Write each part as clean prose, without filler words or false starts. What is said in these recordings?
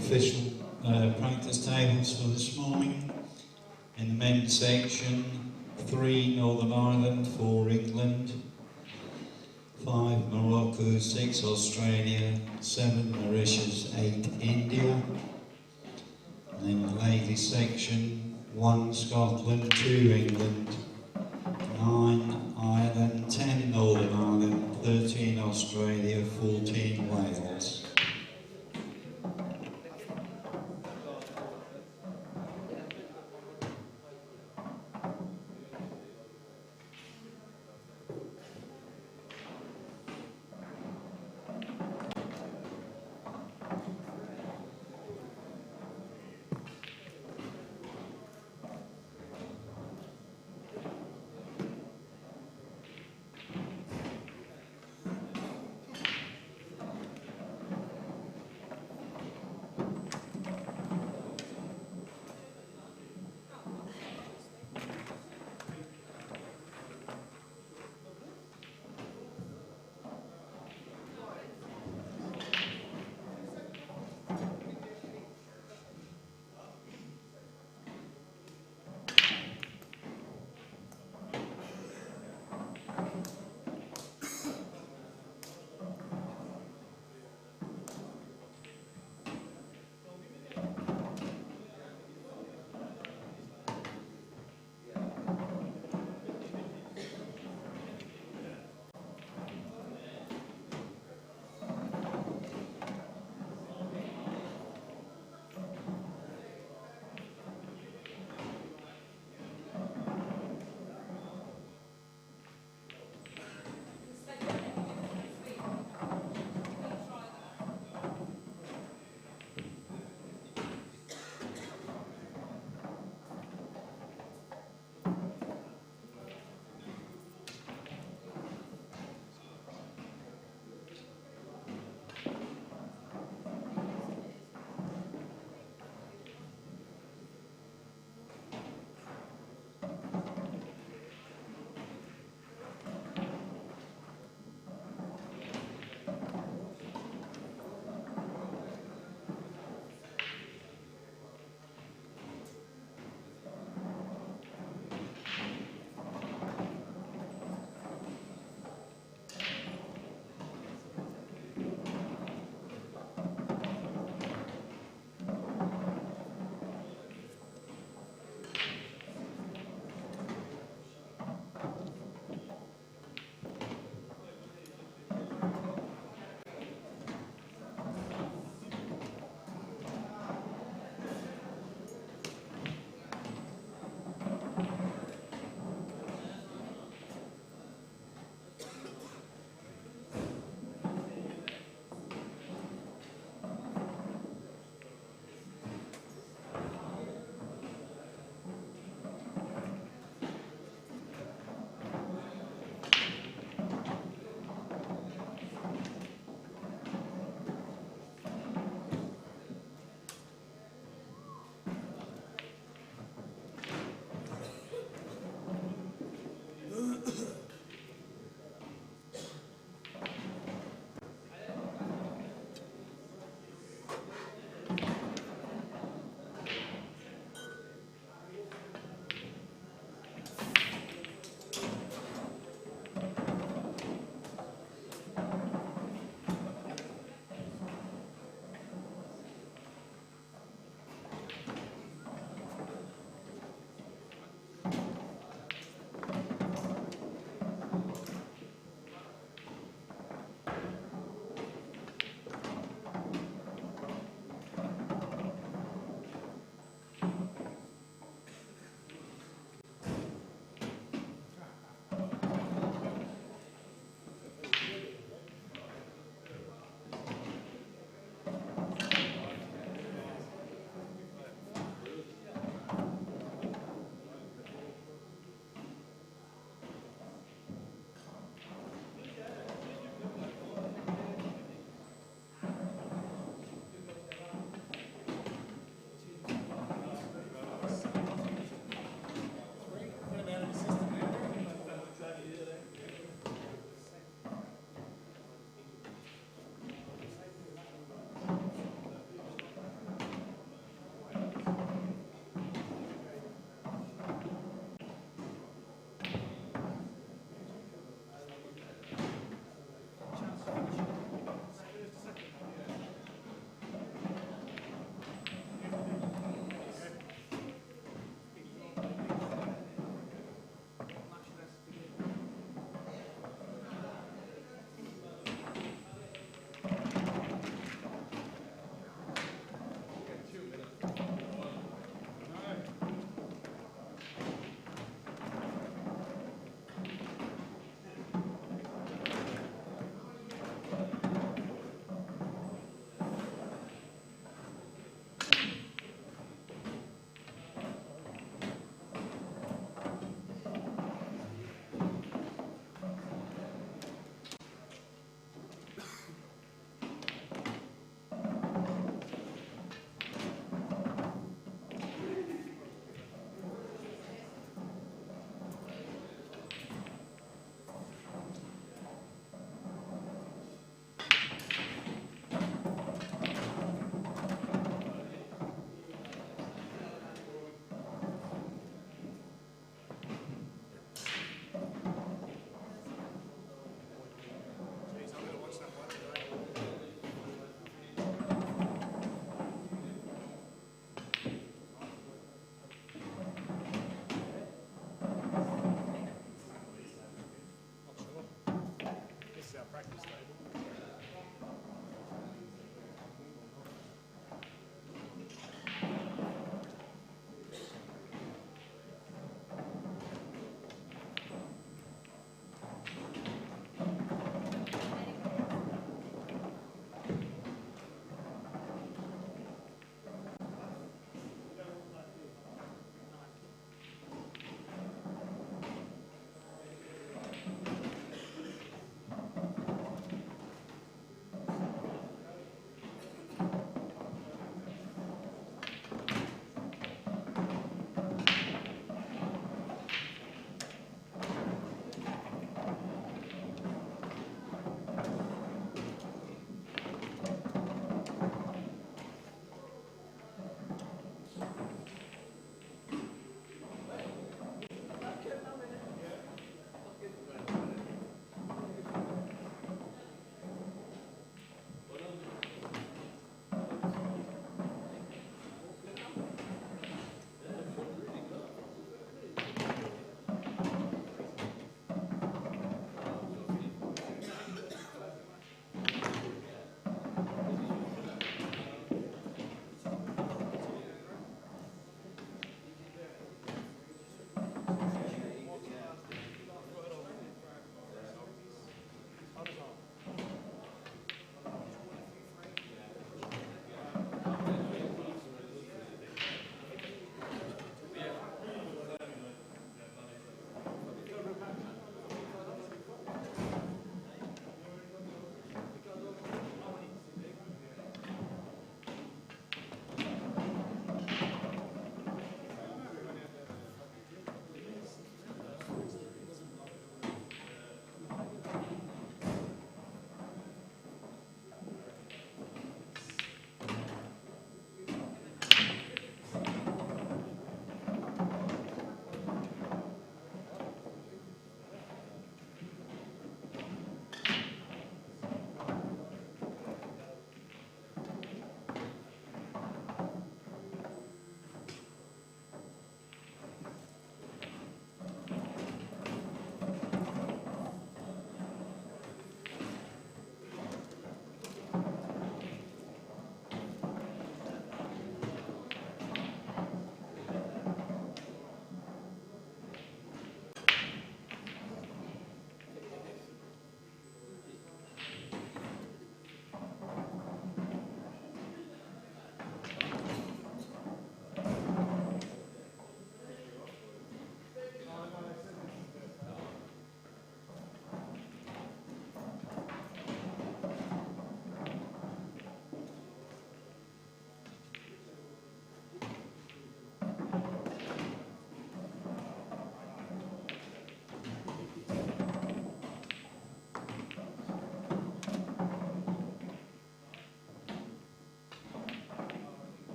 official practice tables for this morning. In the men's section, 3 Northern Ireland, 4 England, 5 Morocco, 6 Australia, 7 Mauritius, 8 India. And in the ladies section, 1 Scotland, 2 England, 9 Ireland, 10 Northern Ireland, 13 Australia, 14 Wales.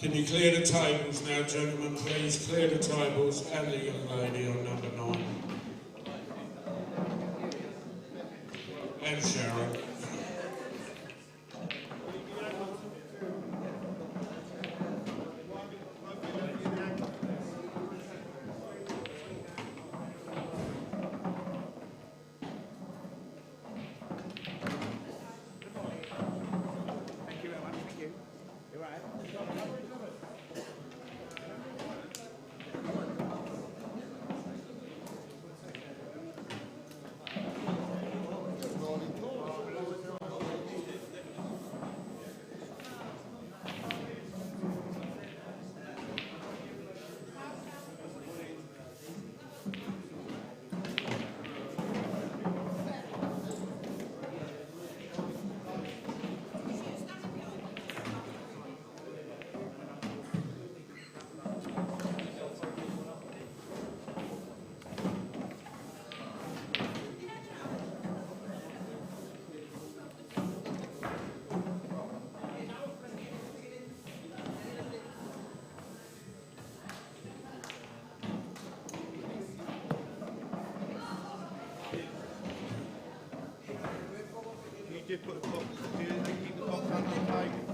Can you clear the tables now, gentlemen, please? Clear the tables and the young lady on number 9. And Sharon. You did put a box, do you keep the box under the table?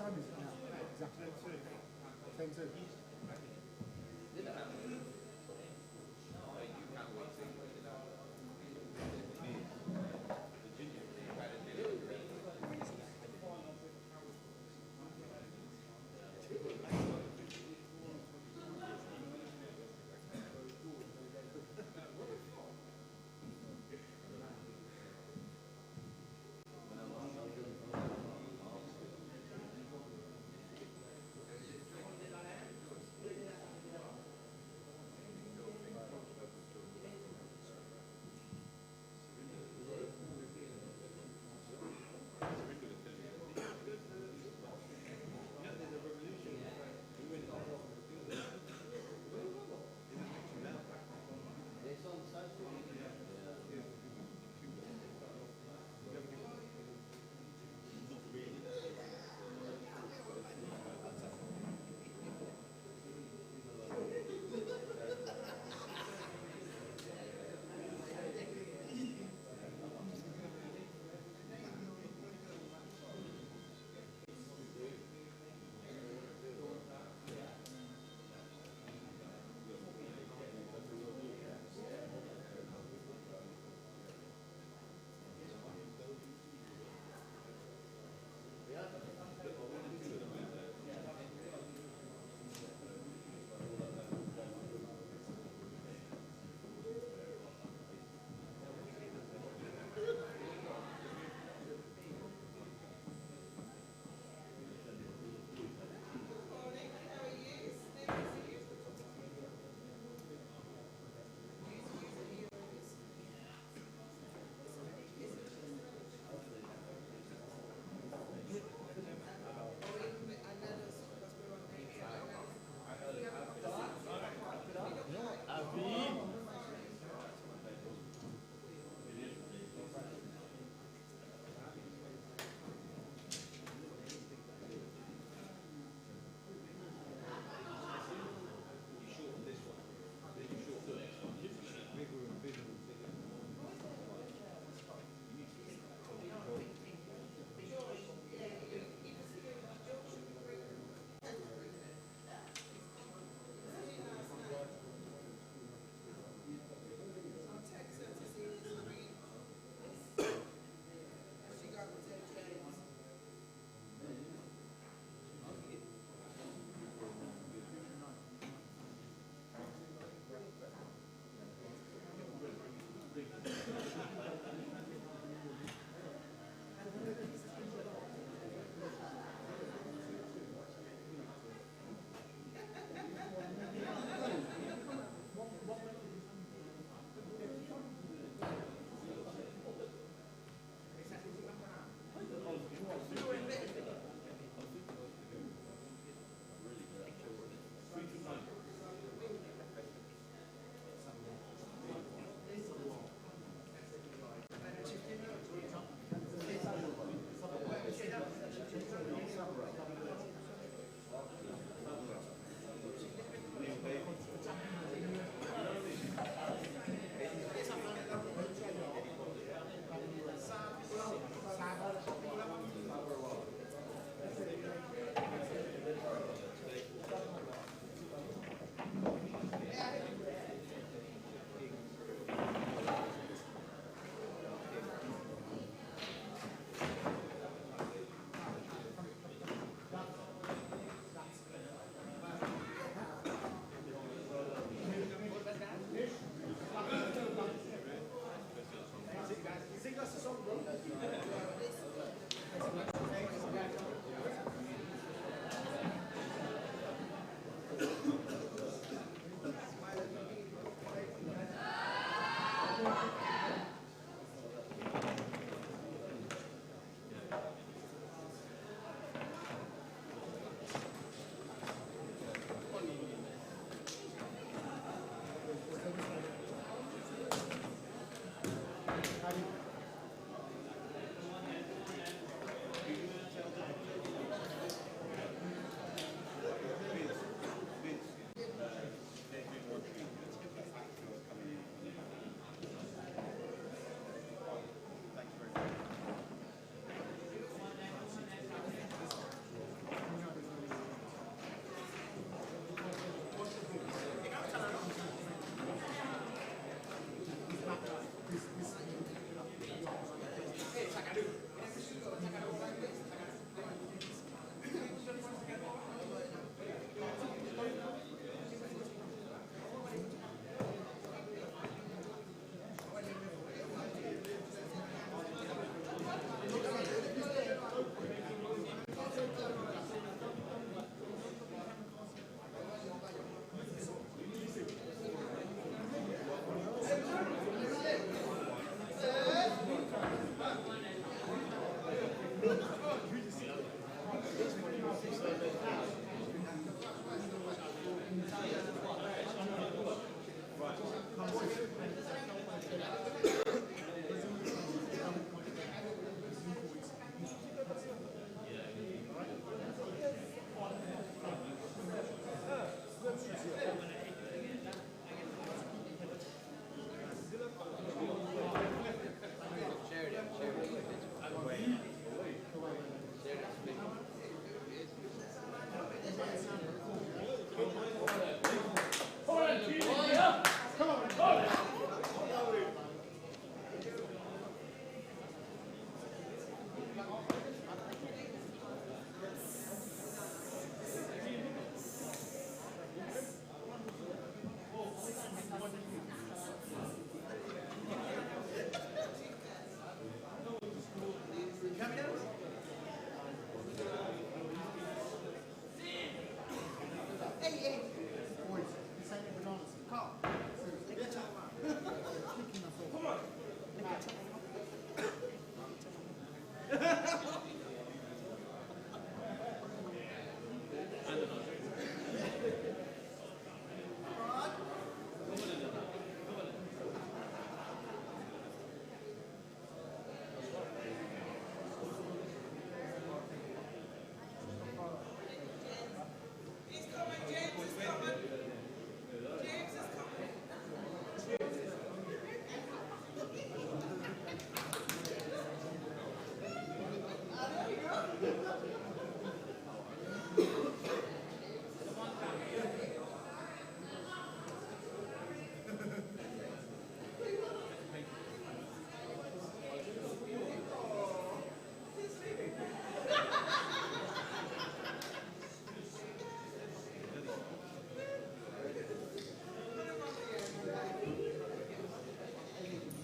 time is it now? Exactly. 10-2.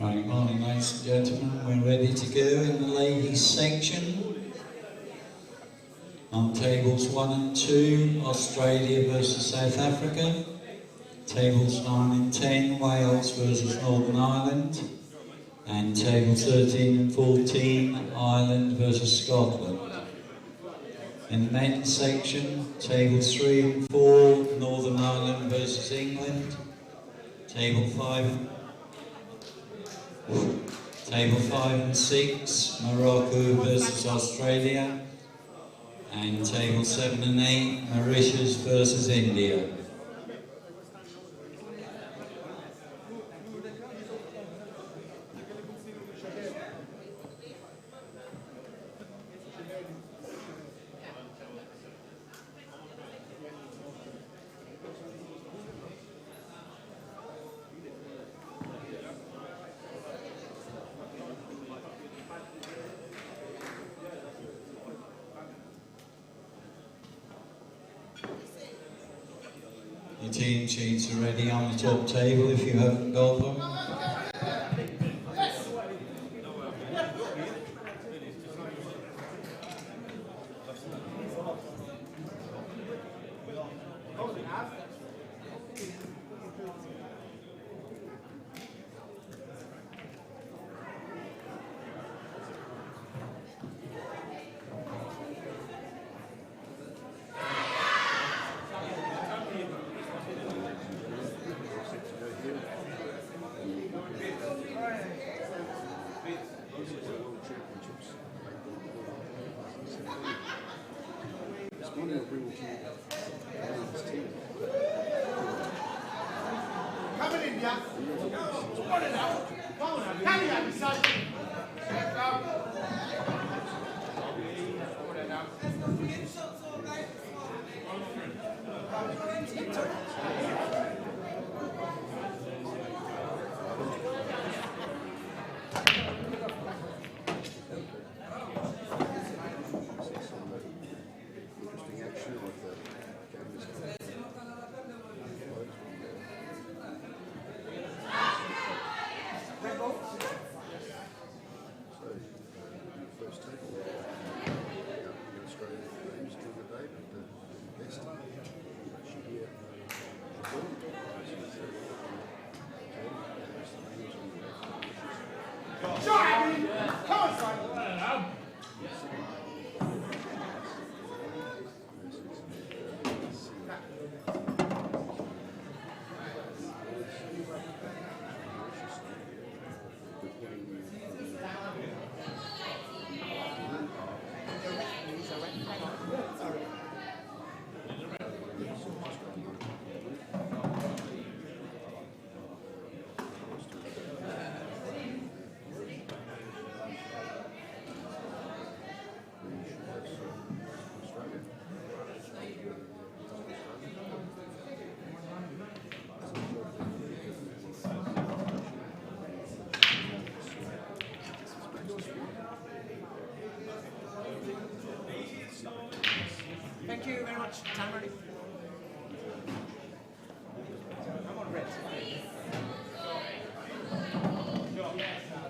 Right, morning ladies and gentlemen, we're ready to go in the ladies section. On tables 1 and 2, Australia versus South Africa. Tables 9 and 10, Wales versus Northern Ireland. And tables 13 and 14, Ireland versus Scotland. In the men's section, tables 3 and 4, Northern Ireland versus England. Table 5 and 6, Morocco versus Australia. And table 7 and 8, Mauritius versus India. Your team sheets are ready on the top table if you haven't got them. Coming in, yeah. Come on now. Come on now. Carry on, you son.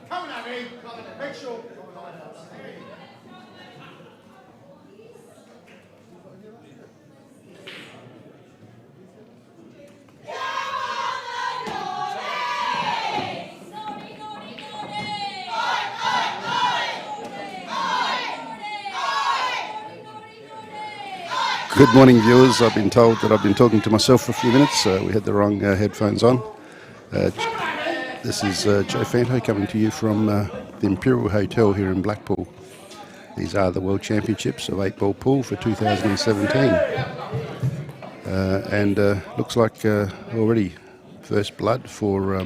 Come on, Abby. Make sure. Good morning, viewers. I've been told that I've been talking to myself for a few minutes. We had the wrong headphones on. This is Joe Fanto coming to you from the Imperial Hotel here in Blackpool. These are the World Championships of 8-ball pool for 2017. And looks like already first blood for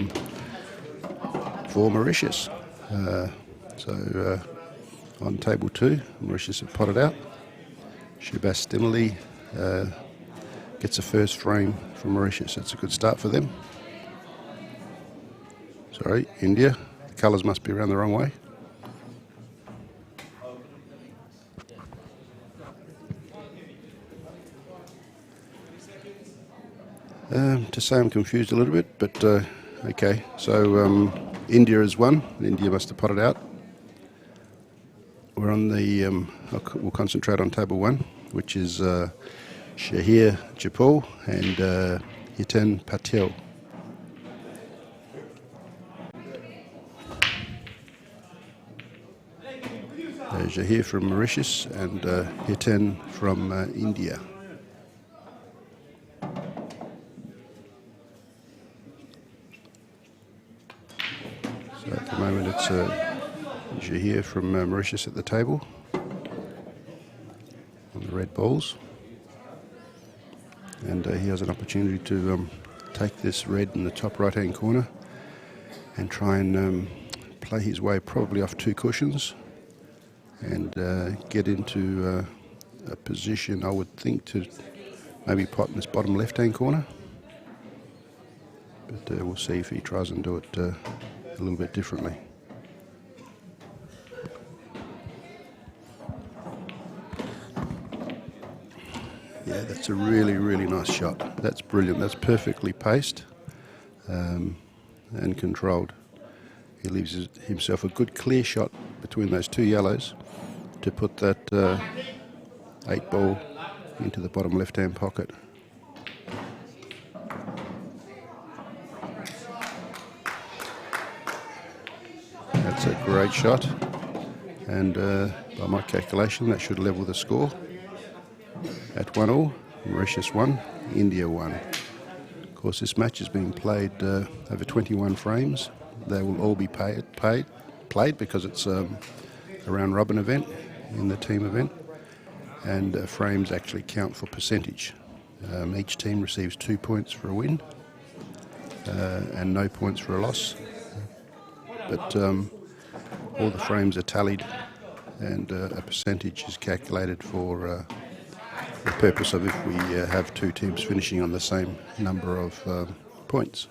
Mauritius. So on table 2, Mauritius have potted out. Shubhas Stimuli gets a first frame from Mauritius. That's a good start for them. Sorry, India. The colours must be around the wrong way. To say I'm confused a little bit, but okay. So India has won. India must have potted out. We're on the, we'll concentrate on table 1, which is Shahir Japal and Hiten Patel. There's Shahir from Mauritius and Hiten from India. So at the moment it's Shahir from Mauritius at the table on the red balls, and he has an opportunity to take this red in the top right hand corner and try and play his way probably off 2 cushions and get into a position, I would think, to maybe pot in this bottom left hand corner, but we'll see if he tries and do it a little bit differently. Yeah, that's a really, really nice shot. That's brilliant. That's perfectly paced and controlled. He leaves himself a good clear shot between those 2 yellows to put that 8-ball into the bottom left-hand pocket. That's a great shot, and by my calculation that should level the score at 1-1. Mauritius 1, India 1. Of course, this match is being played over 21 frames. They will all be played because it's a round-robin event in the team event, and frames actually count for percentage. Each team receives 2 points for a win and no points for a loss. But all the frames are tallied, and a percentage is calculated for the purpose of if we have 2 teams finishing on the same number of points.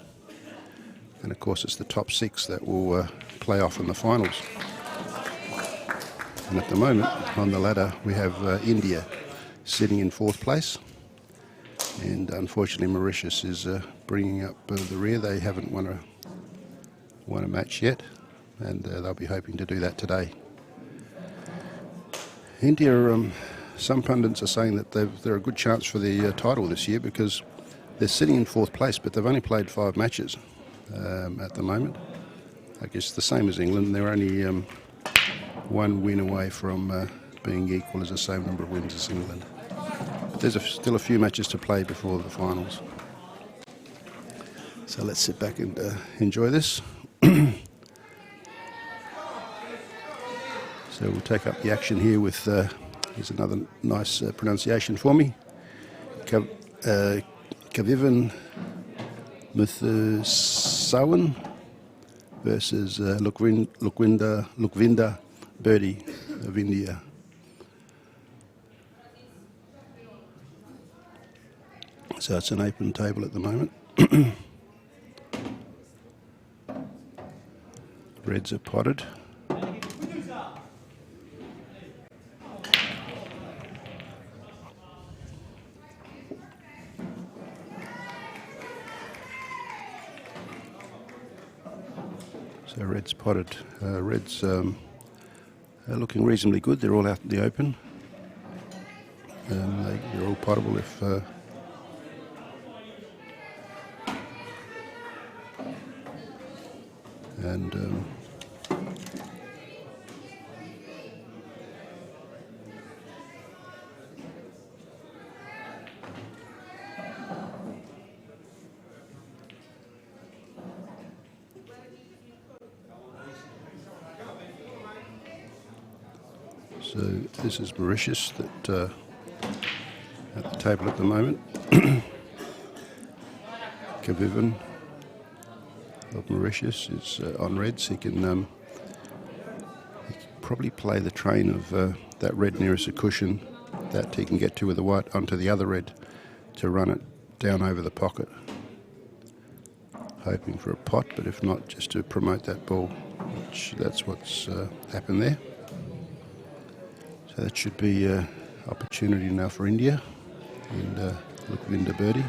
And of course it's the top 6 that will play off in the finals. And at the moment on the ladder we have India sitting in 4th place, and unfortunately Mauritius is bringing up the rear. They haven't won a match yet, and they'll be hoping to do that today. India, some pundits are saying that they're a good chance for the title this year because they're sitting in 4th place, but they've only played 5 matches at the moment. I guess the same as England. They're only 1 win away from being equal as the same number of wins as England. But there's still a few matches to play before the finals. So let's sit back and enjoy this. So we'll take up the action here with, here's another nice pronunciation for me, Kavivan Muthusawan versus Lukvinder Birdie of India. So it's an open table at the moment. Reds are potted. So red's potted. Red's are looking reasonably good. They're all out in the open. They're all potable if so this is Mauritius that at the table at the moment. Kavivan of Mauritius is on reds. He can probably play the train of that red nearest a cushion that he can get to with the white onto the other red to run it down over the pocket. Hoping for a pot, but if not, just to promote that ball, which that's what's happened there. So that should be opportunity now for India and Lukvinda birdie.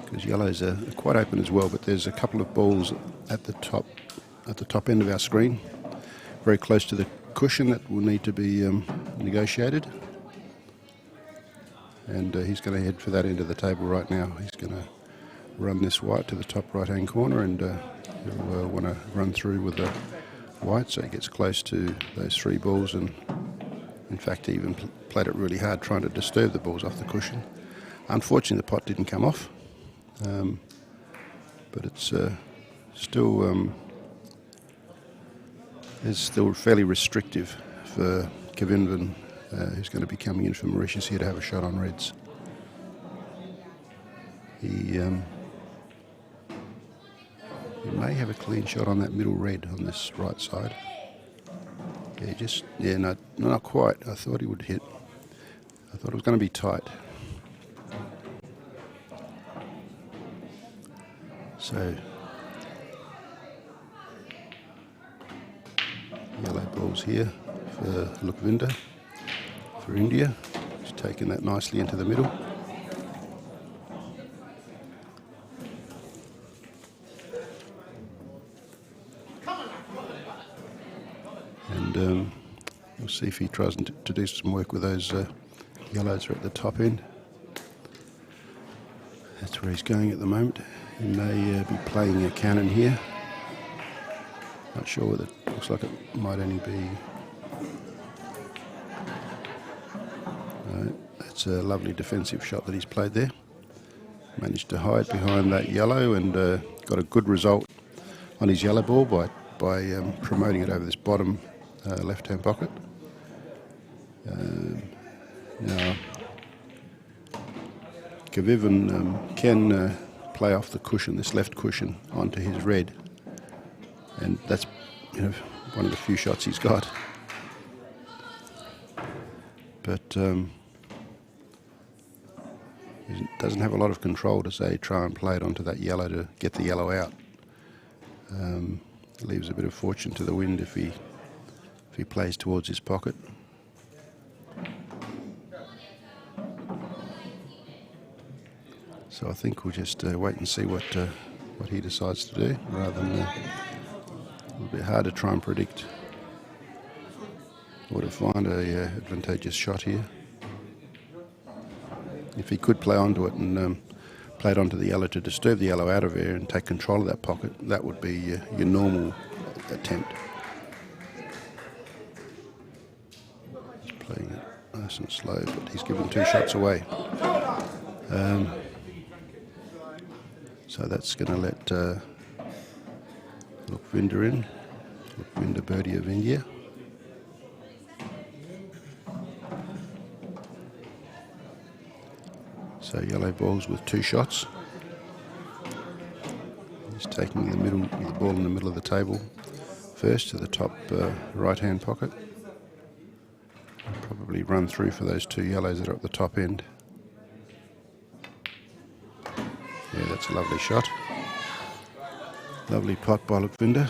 Because yellows are quite open as well, but there's a couple of balls at the top end of our screen, very close to the cushion, that will need to be negotiated. And he's going to head for that end of the table right now. He's going to run this white to the top right-hand corner, and he'll want to run through with the white, so he gets close to those three balls. And in fact, he even played it really hard, trying to disturb the balls off the cushion. Unfortunately, the pot didn't come off. But it's still fairly restrictive for Kavivan, who's going to be coming in from Mauritius here to have a shot on reds. He may have a clean shot on that middle red on this right side. Yeah, no, not quite. I thought he would hit. I thought it was going to be tight. So, yellow balls here for Lukvinda, for India. He's taken that nicely into the middle. And we'll see if he tries to do some work with those yellows at the top end. That's where he's going at the moment. He may be playing a cannon here. Not sure whether it looks like it might only be. That's a lovely defensive shot that he's played there. Managed to hide behind that yellow and got a good result on his yellow ball by promoting it over this bottom left-hand pocket. Now, Kavivan can play off the cushion, this left cushion, onto his red, and that's one of the few shots he's got. But he doesn't have a lot of control to say try and play it onto that yellow to get the yellow out. Leaves a bit of fortune to the wind if he plays towards his pocket. So I think we'll just wait and see what he decides to do, rather than a little bit hard to try and predict or to find a advantageous shot here. If he could play onto it and play it onto the yellow to disturb the yellow out of there and take control of that pocket, that would be your normal attempt. He's playing it nice and slow, but he's given two shots away. So that's going to let Lukvinda in. Lukvinda birdie of India. So yellow balls with two shots. He's taking the ball in the middle of the table first to the top right-hand pocket. Probably run through for those two yellows that are at the top end. Yeah, that's a lovely shot. Lovely pot by Lukvinda.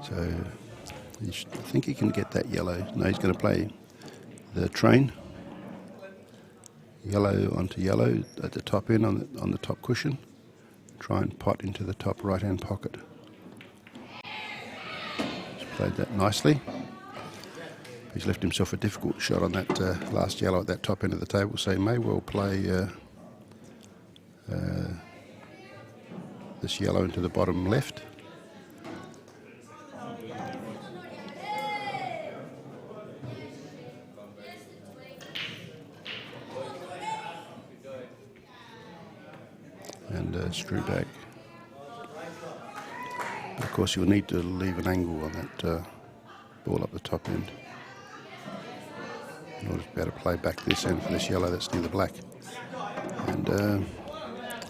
So I think he can get that yellow. No, he's going to play the train. Yellow onto yellow at the top end on the top cushion. Try and pot into the top right-hand pocket. He's played that nicely. He's left himself a difficult shot on that last yellow at that top end of the table, so he may well play this yellow into the bottom left. And screw back. But of course you'll need to leave an angle on that ball up the top end in order to be able to play back this end for this yellow that's near the black. And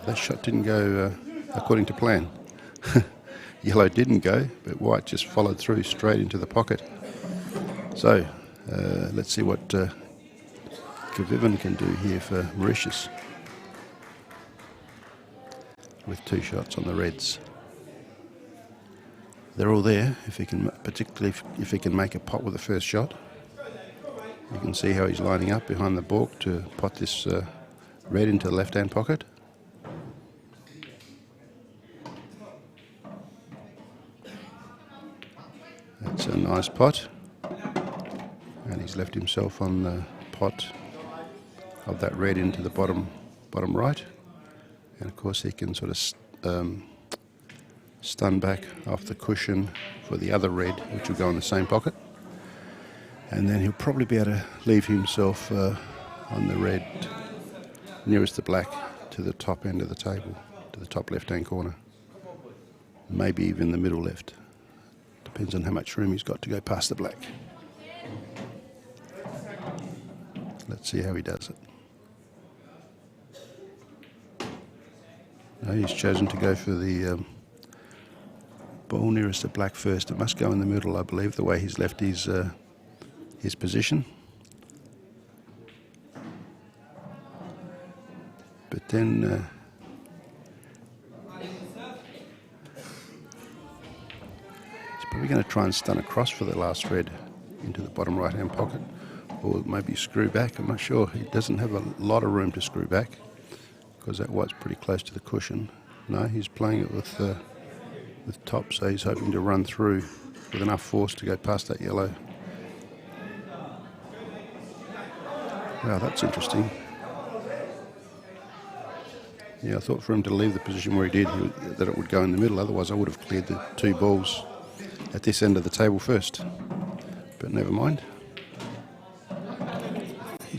that shot didn't go according to plan. Yellow didn't go, but white just followed through straight into the pocket. So let's see what Kavivan can do here for Mauritius with 2 shots on the reds. They're all there, if he can, particularly if he can make a pot with the first shot. You can see how he's lining up behind the balk to pot this red into the left-hand pocket. That's a nice pot. And he's left himself on the pot of that red into the bottom right. And of course he can sort of stun back off the cushion for the other red, which will go in the same pocket. And then he'll probably be able to leave himself on the red nearest the black to the top end of the table, to the top left-hand corner. Maybe even the middle left. Depends on how much room he's got to go past the black. Let's see how he does it. No, he's chosen to go for the ball nearest the black first. It must go in the middle, I believe, the way he's left his position. But then he's probably going to try and stun across for the last red into the bottom right-hand pocket, or maybe screw back. I'm not sure. He doesn't have a lot of room to screw back, because that white's pretty close to the cushion. No, he's playing it with top, so he's hoping to run through with enough force to go past that yellow. Wow, that's interesting. Yeah, I thought for him to leave the position where he did, that it would go in the middle. Otherwise, I would have cleared the 2 balls at this end of the table first. But never mind. He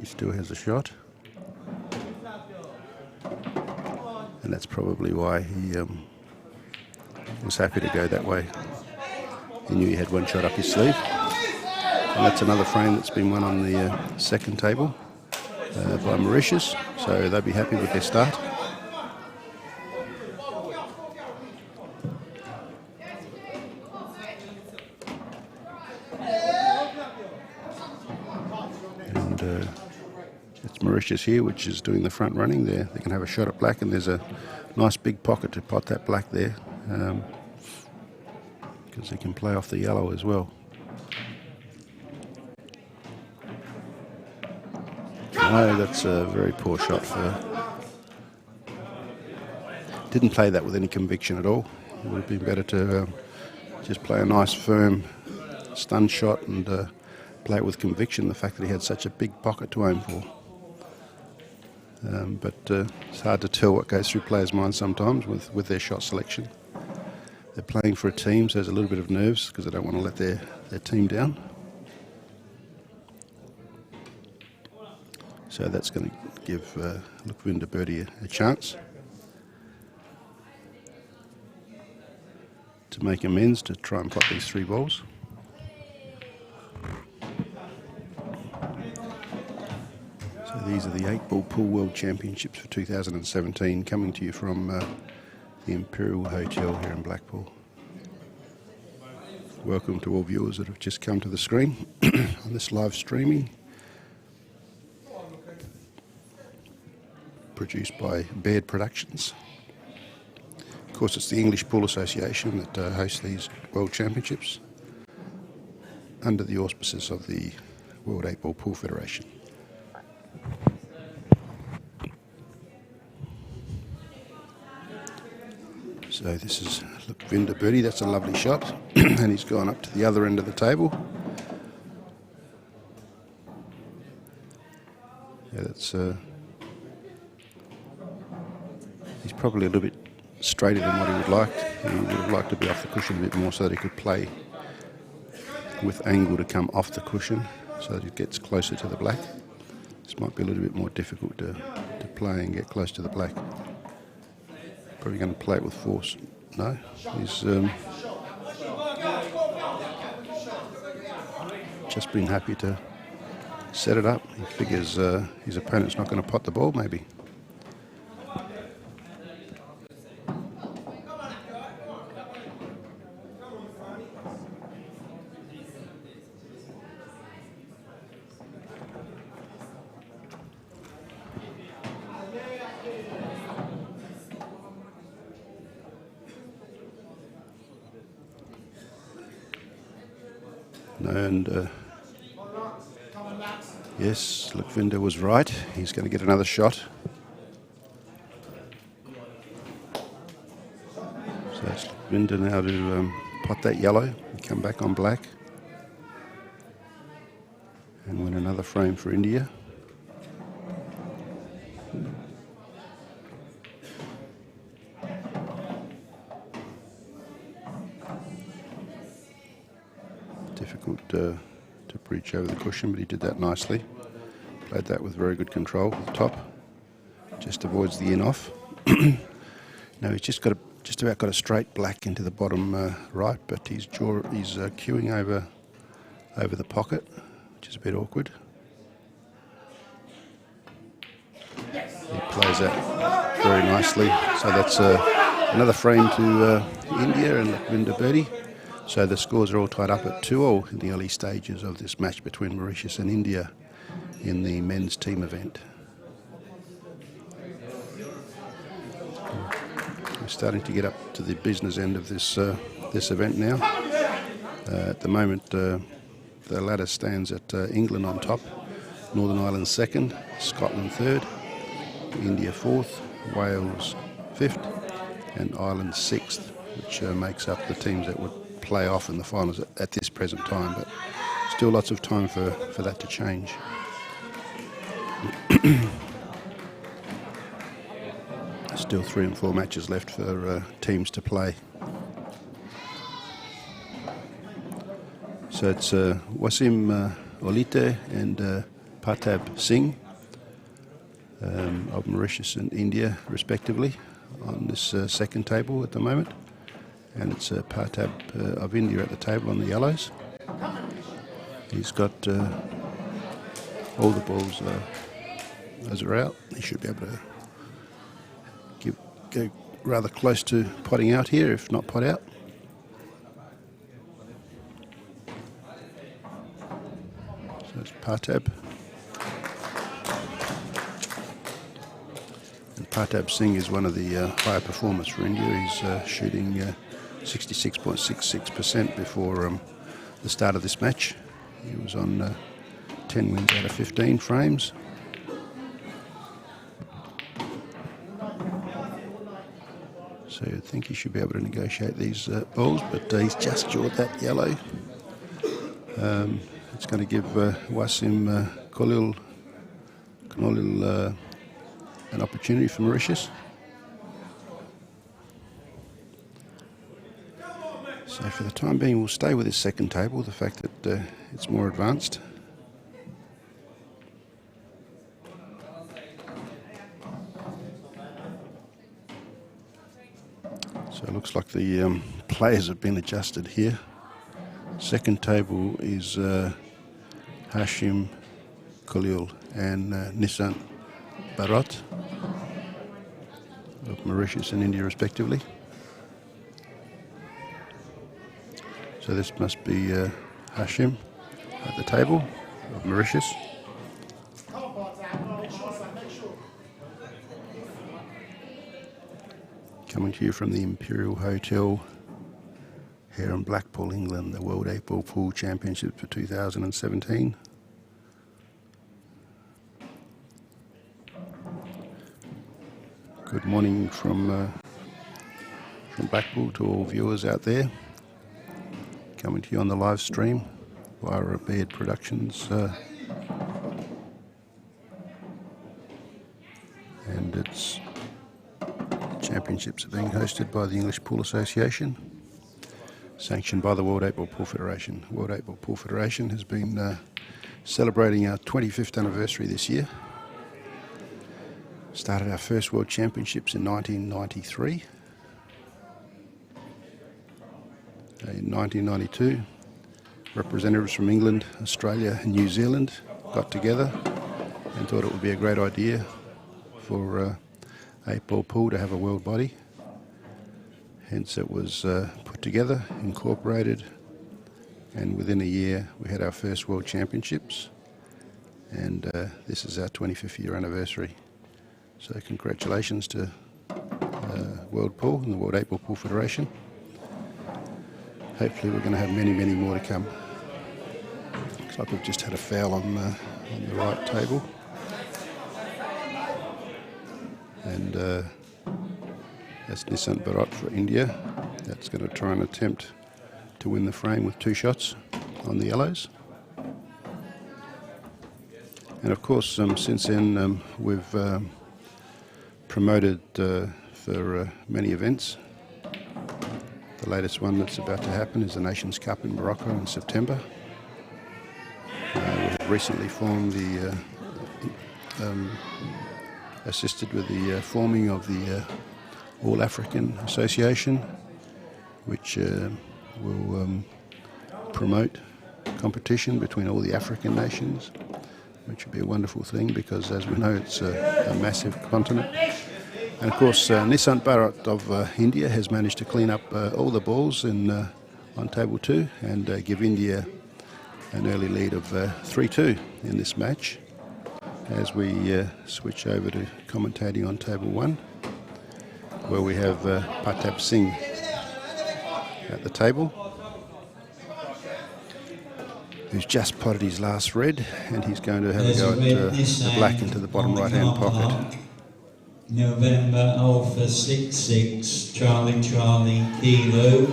still has a shot. And that's probably why he was happy to go that way. He knew he had 1 shot up his sleeve. And that's another frame that's been won on the second table by Mauritius. So they'll be happy with their start. And it's Mauritius here, which is doing the front running there. They can have a shot at black, and there's a nice big pocket to pot that black there, because they can play off the yellow as well. No, that's a very poor shot for... Didn't play that with any conviction at all. It would have been better to just play a nice firm stun shot and play it with conviction, the fact that he had such a big pocket to aim for. But it's hard to tell what goes through players' minds sometimes with their shot selection. They're playing for a team, so there's a little bit of nerves because they don't want to let their team down. So that's going to give Lukwinder Birdie a chance to make amends, to try and pot these 3 balls. So these are the 8-ball Pool World Championships for 2017, coming to you from the Imperial Hotel here in Blackpool. Welcome to all viewers that have just come to the screen on this live streaming, produced by Baird Productions. course, it's the English Pool Association that hosts these World Championships under the auspices of the World 8-Ball Pool Federation. So this is Vinder birdie. That's a lovely shot, and he's gone up to the other end of the table. Yeah, that's he's probably a little bit straighter than what he would like. He would have liked to be off the cushion a bit more so that he could play with angle to come off the cushion so that it gets closer to the black. This might be a little bit more difficult to play and get close to the black. Probably going to play it with force. No, he's just been happy to set it up. He figures his opponent's not going to pot the ball, maybe. And yes, Vinder was right. He's going to get another shot. So it's Vinder now to pot that yellow and come back on black and win another frame for India. Difficult to breach over the cushion, but he did that nicely. Played that with very good control at the top. Just avoids the in off. Now he's just about got a straight black into the bottom right, but he's queuing over the pocket, which is a bit awkward. He plays that very nicely. So that's another frame to India and Vinder birdie. So the scores are all tied up at 2-2 in the early stages of this match between Mauritius and India in the men's team event. We're starting to get up to the business end of this event now. At the moment, the ladder stands at England on top, Northern Ireland second, Scotland third, India fourth, Wales fifth, and Ireland sixth, which makes up the teams that would play off in the finals at this present time, but still lots of time for that to change. Still 3 and 4 matches left for teams to play. So it's Wasim Olite and Partab Singh of Mauritius and India respectively on this second table at the moment. And it's Partab of India at the table on the yellows. He's got all the balls as are out. He should be able to go rather close to potting out here, if not pot out. So it's Partab. And Partab Singh is one of the higher performers for India. He's shooting 66.66% before the start of this match. He was on 10 wins out of 15 frames. So I think he should be able to negotiate these balls, but he's just short that yellow. It's going to give Wasim Khalil an opportunity for Mauritius. So for the time being, we'll stay with this second table, the fact that it's more advanced. So it looks like the players have been adjusted here. Second table is Hashim Khalil and Nissan Bharat of Mauritius and India respectively. So this must be Hashim at the table of Mauritius. Coming to you from the Imperial Hotel here in Blackpool, England, the World 8-Ball Pool Championship for 2017. Good morning from Blackpool to all viewers out there. Coming to you on the live stream via Beard Productions. And its championships are being hosted by the English Pool Association, sanctioned by the World 8-Ball Pool Federation. World 8-Ball Pool Federation has been celebrating our 25th anniversary this year. Started our first World Championships in 1993. In 1992, representatives from England, Australia and New Zealand got together and thought it would be a great idea for 8-ball pool to have a world body. Hence it was put together, incorporated, and within a year we had our first World Championships, and this is our 25th year anniversary. So congratulations to World Pool and the World 8-Ball Pool Federation. Hopefully we're going to have many, many more to come. Looks like we've just had a foul on the right table. And that's Nisant Bharat for India. That's going to try and attempt to win the frame with 2 shots on the yellows. And of course, since then we've promoted for many events. The latest one that's about to happen is the Nations Cup in Morocco in September. We have recently formed the assisted with the forming of the All African Association, which will promote competition between all the African nations, which would be a wonderful thing because, as we know, it's a massive continent. And of course, Nisant Bharat of India has managed to clean up all the balls on table 2 and give India an early lead of 3-2 in this match, as we switch over to commentating on table 1, where we have Patab Singh at the table, who's just potted his last red, and he's going to have a go at the black into the bottom right-hand pocket. November Alpha 66, Charlie Charlie Kilo,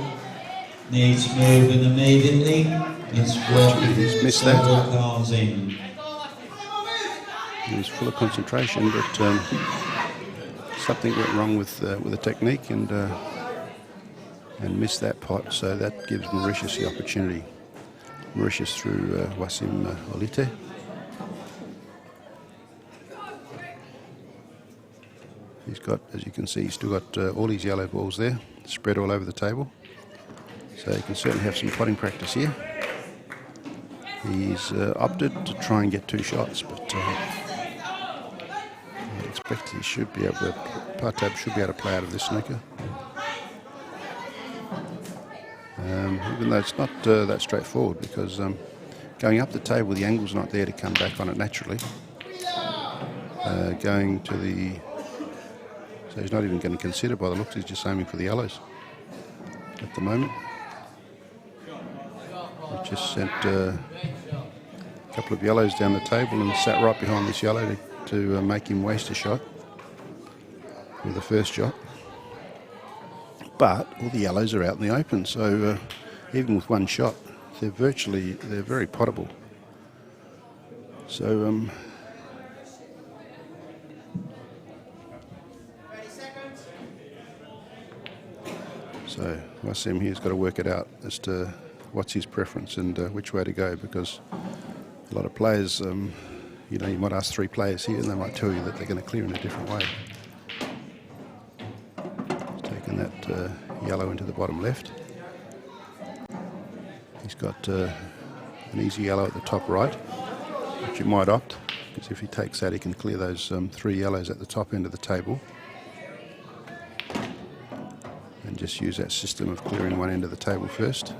needs moving immediately. It's working. He's missed that. Cars in. He was full of concentration, but something went wrong with the technique and missed that pot. So that gives Mauritius the opportunity. Mauritius through Wasim Olite. He's got, as you can see, he's still got all his yellow balls there, spread all over the table. So he can certainly have some potting practice here. He's opted to try and get 2 shots, but I expect he should be able to, Patab should be able to play out of this snooker. Even though it's not that straightforward, because going up the table, the angle's not there to come back on it naturally. Going to the... So he's not even going to consider by the looks, he's just aiming for the yellows at the moment. He just sent a couple of yellows down the table and sat right behind this yellow to make him waste a shot with the first shot. But all the yellows are out in the open, so even with 1 shot, they're very potable. So So Wasim here's got to work it out as to what's his preference and which way to go, because a lot of players, you know, you might ask 3 players here and they might tell you that they're going to clear in a different way. He's taken that yellow into the bottom left. He's got an easy yellow at the top right, which you might opt, because if he takes that he can clear those 3 yellows at the top end of the table. And just use that system of clearing one end of the table first.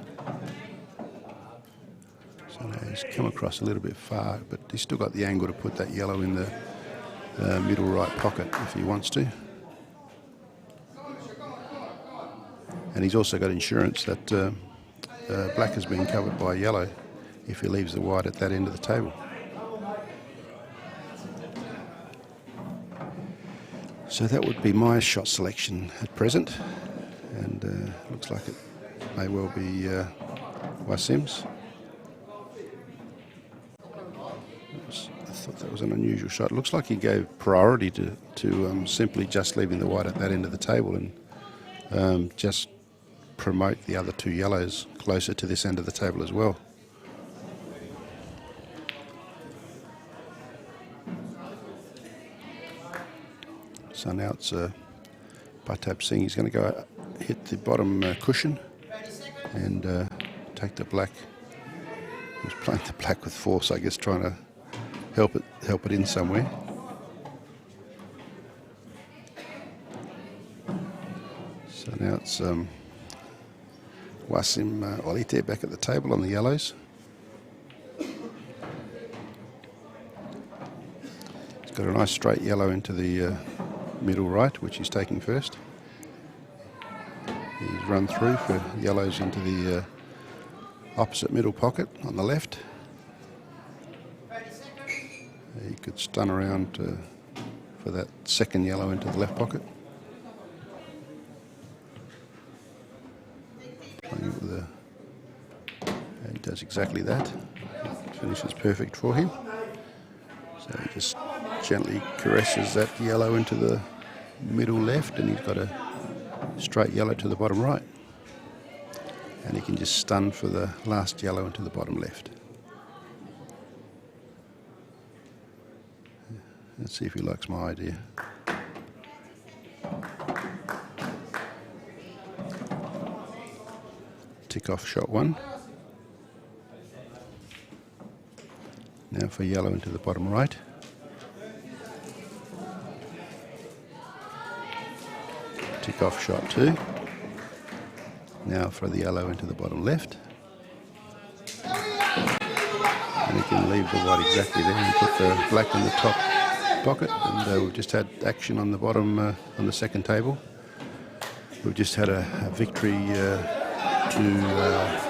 So now he's come across a little bit far, but he's still got the angle to put that yellow in the middle right pocket if he wants to. And he's also got insurance that black has been covered by yellow if he leaves the white at that end of the table. So that would be my shot selection at present, and looks like it may well be Wasim's. I thought that was an unusual shot. Looks like he gave priority to simply just leaving the white at that end of the table and just promote the other two yellows closer to this end of the table as well. So now it's Patab Singh. He's going to go hit the bottom cushion and take the black. He was playing the black with force, I guess, trying to help it in somewhere. So now it's Wasim Olite back at the table on the yellows. He's got a nice straight yellow into the middle right, which he's taking first. He's run through for yellows into the opposite middle pocket on the left. He could stun around for that second yellow into the left pocket. Playing it with he does exactly that. It finishes perfect for him. So he just gently caresses that yellow into the middle left, and he's got a straight yellow to the bottom right. And he can just stun for the last yellow into the bottom left. Let's see if he likes my idea. Tick off shot one. Now for yellow into the bottom right. Tick off shot two. Now for the yellow into the bottom left. And he can leave the white exactly there and put the black in the top pocket. And we've just had action on the bottom on the second table. We've just had a victory to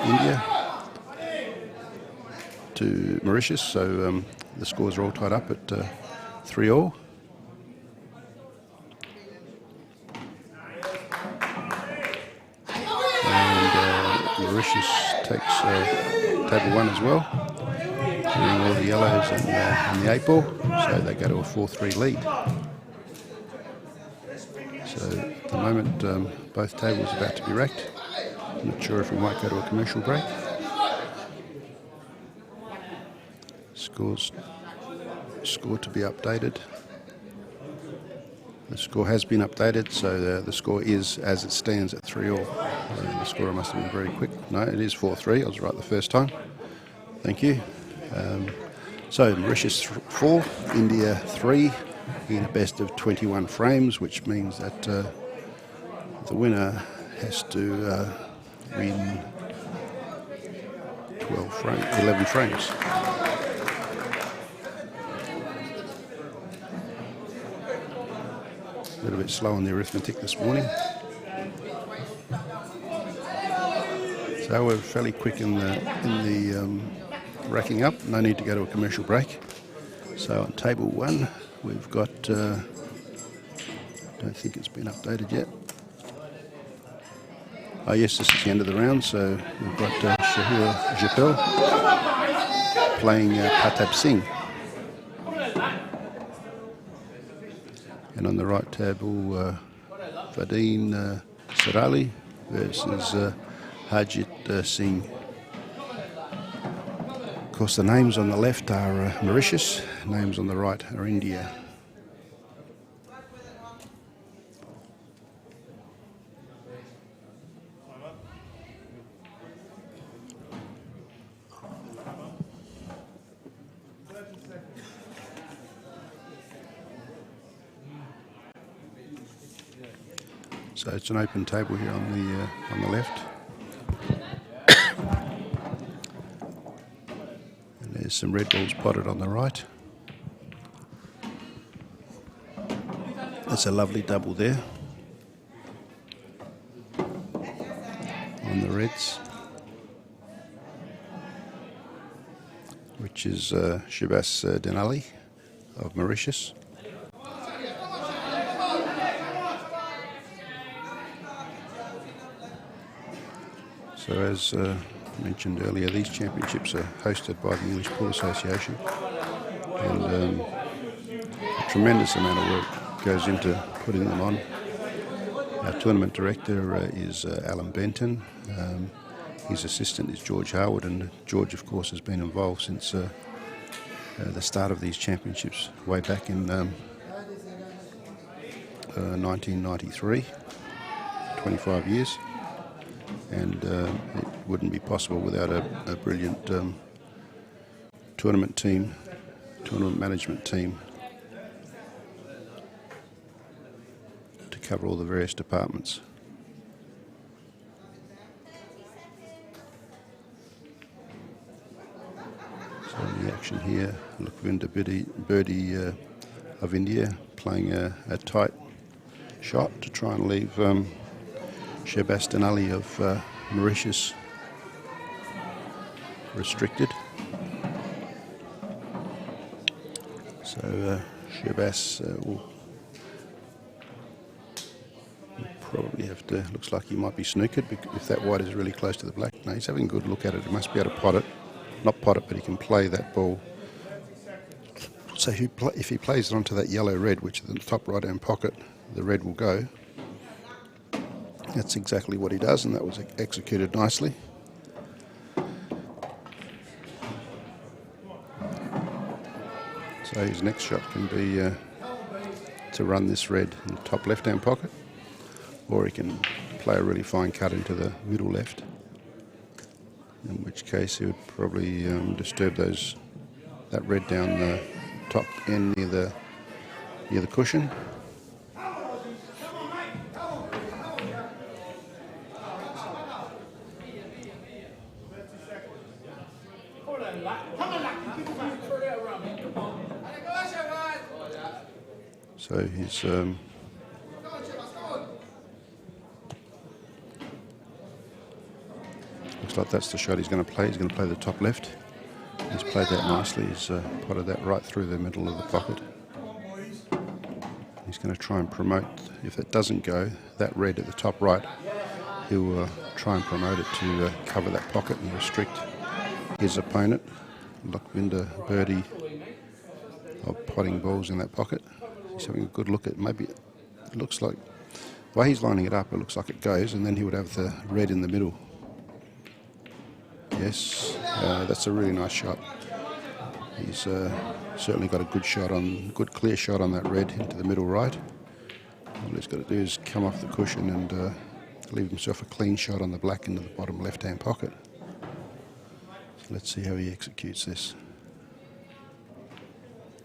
India, to Mauritius. So the scores are all tied up at 3-all. Mauritius takes table one as well, clearing all the yellows and the 8 ball, so they go to a 4-3 lead. So at the moment, both tables are about to be racked. I'm not sure if we might go to a commercial break. Score to be updated. The score has been updated, so the score is as it stands at 3-all. The scorer must have been very quick. No, it is 4-3. I was right the first time. Thank you. So Mauritius 4, India 3 in a best of 21 frames, which means that the winner has to win 11 frames. A little bit slow on the arithmetic this morning. So we're fairly quick in the racking up. No need to go to a commercial break. So on table one, we've got, don't think it's been updated yet. Oh yes, this is the end of the round. So we've got Shahir Japel playing Patab Singh. And on the right table, Fadeen Sarali versus Harjit Singh. Of course, the names on the left are Mauritius, names on the right are India. So it's an open table here on the left. And there's some red balls potted on the right. That's a lovely double there. Reds, which is Shahbaz Denali of Mauritius. So as mentioned earlier, these championships are hosted by the English Pool Association, and a tremendous amount of work goes into putting them on. Our tournament director is Alan Benton. His assistant is George Harwood, and George, of course, has been involved since the start of these championships way back in 1993, 25 years. And it wouldn't be possible without a brilliant tournament management team to cover all the various departments. So in the action here, Lakwinder Birdie of India playing a tight shot to try and leave Shahbaz Denali of Mauritius restricted. So Shahbaz will probably have to, looks like he might be snookered if that white is really close to the black. No, he's having a good look at it. He must be able to pot it. Not pot it, but he can play that ball. So if he plays it onto that yellow-red, which is in the top right-hand pocket, the red will go. That's exactly what he does, and that was executed nicely. So his next shot can be to run this red in the top left-hand pocket, or he can play a really fine cut into the middle left, in which case he would probably disturb that red down the top end near the cushion. So he's looks like that's the shot he's going to play. He's going to play the top left. He's played that nicely. He's potted that right through the middle of the pocket. He's going to try and promote, if it doesn't go, that red at the top right, he'll try and promote it to cover that pocket and restrict his opponent, Lakwinder Birdie, of potting balls in that pocket. He's having a good look at, maybe it looks like, the way he's lining it up, it looks like it goes, and then he would have the red in the middle. Yes, that's a really nice shot. He's certainly got a good clear shot on that red into the middle right. All he's got to do is come off the cushion and leave himself a clean shot on the black into the bottom left-hand pocket. So let's see how he executes this.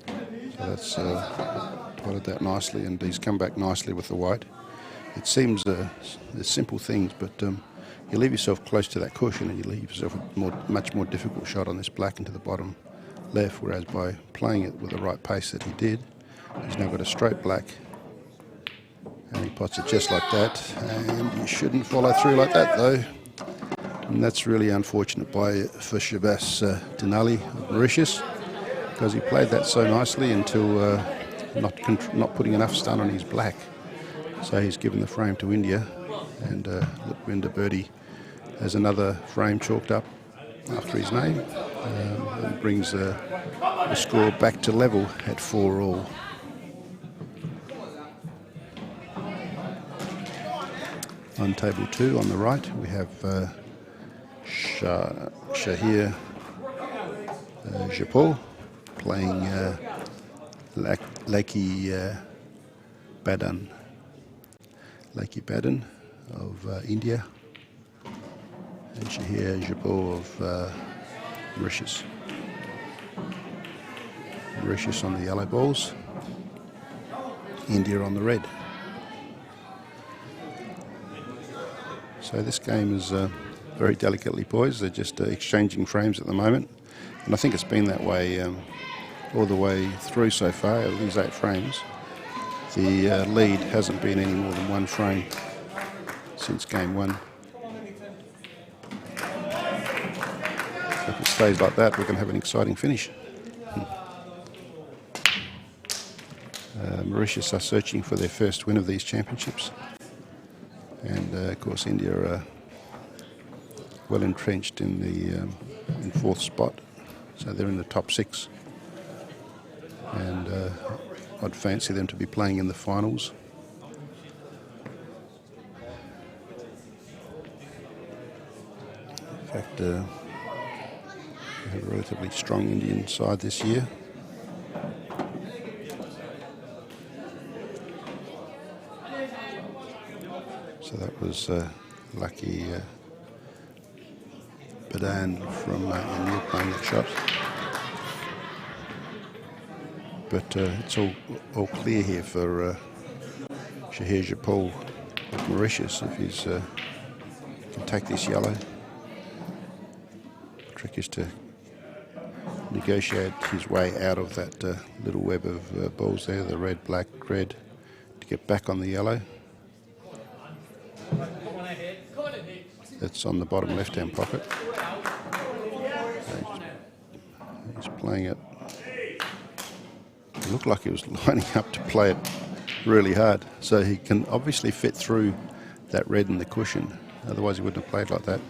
So that's potted that nicely, and he's come back nicely with the white. It seems they're simple things, but you leave yourself close to that cushion and you leave yourself a much more difficult shot on this black into the bottom left, whereas by playing it with the right pace that he did, he's now got a straight black, and he pots it just like that, and you shouldn't follow through like that though, and that's really unfortunate for Shahbaz Denali of Mauritius, because he played that so nicely until not putting enough stun on his black. So he's given the frame to India, and Lakwinder Birdie has another frame chalked up after his name, and brings the score back to level at 4-all. On table 2 on the right, we have Shahir Japol playing Lakhi Badan of India, and Shahir Japol of Mauritius. Mauritius on the yellow balls, India on the red. So this game is very delicately poised. They're just exchanging frames at the moment, and I think it's been that way all the way through so far. Of these 8 frames, the lead hasn't been any more than 1 frame since game 1. stays like that, we're going to have an exciting finish. Mauritius are searching for their first win of these championships. And of course India are well entrenched in the in fourth spot. So they're in the top 6. And I'd fancy them to be playing in the finals. In fact, we have a relatively strong Indian side this year. So that was lucky Badan from India playing that shot. But it's all clear here for Shahir Japal of Mauritius if he's can take this yellow. The trick is to negotiate his way out of that little web of balls there, the red, black, red, to get back on the yellow. That's on the bottom left-hand pocket. He's playing it. It looked like he was lining up to play it really hard. So he can obviously fit through that red in the cushion. Otherwise he wouldn't have played like that.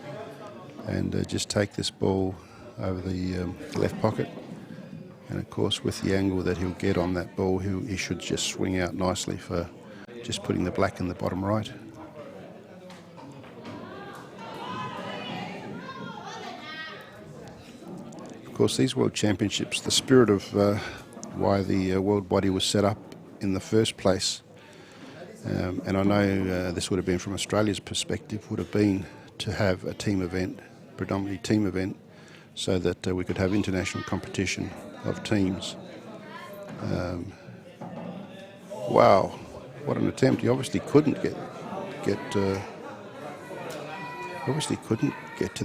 And just take this ball over the left pocket. And of course with the angle that he'll get on that ball, he should just swing out nicely for just putting the black in the bottom right. Of course, these World Championships, the spirit of why the world body was set up in the first place, and I know this would have been from Australia's perspective, would have been to have a team event, predominantly team event, so that we could have international competition of teams. Wow, what an attempt! He obviously couldn't get to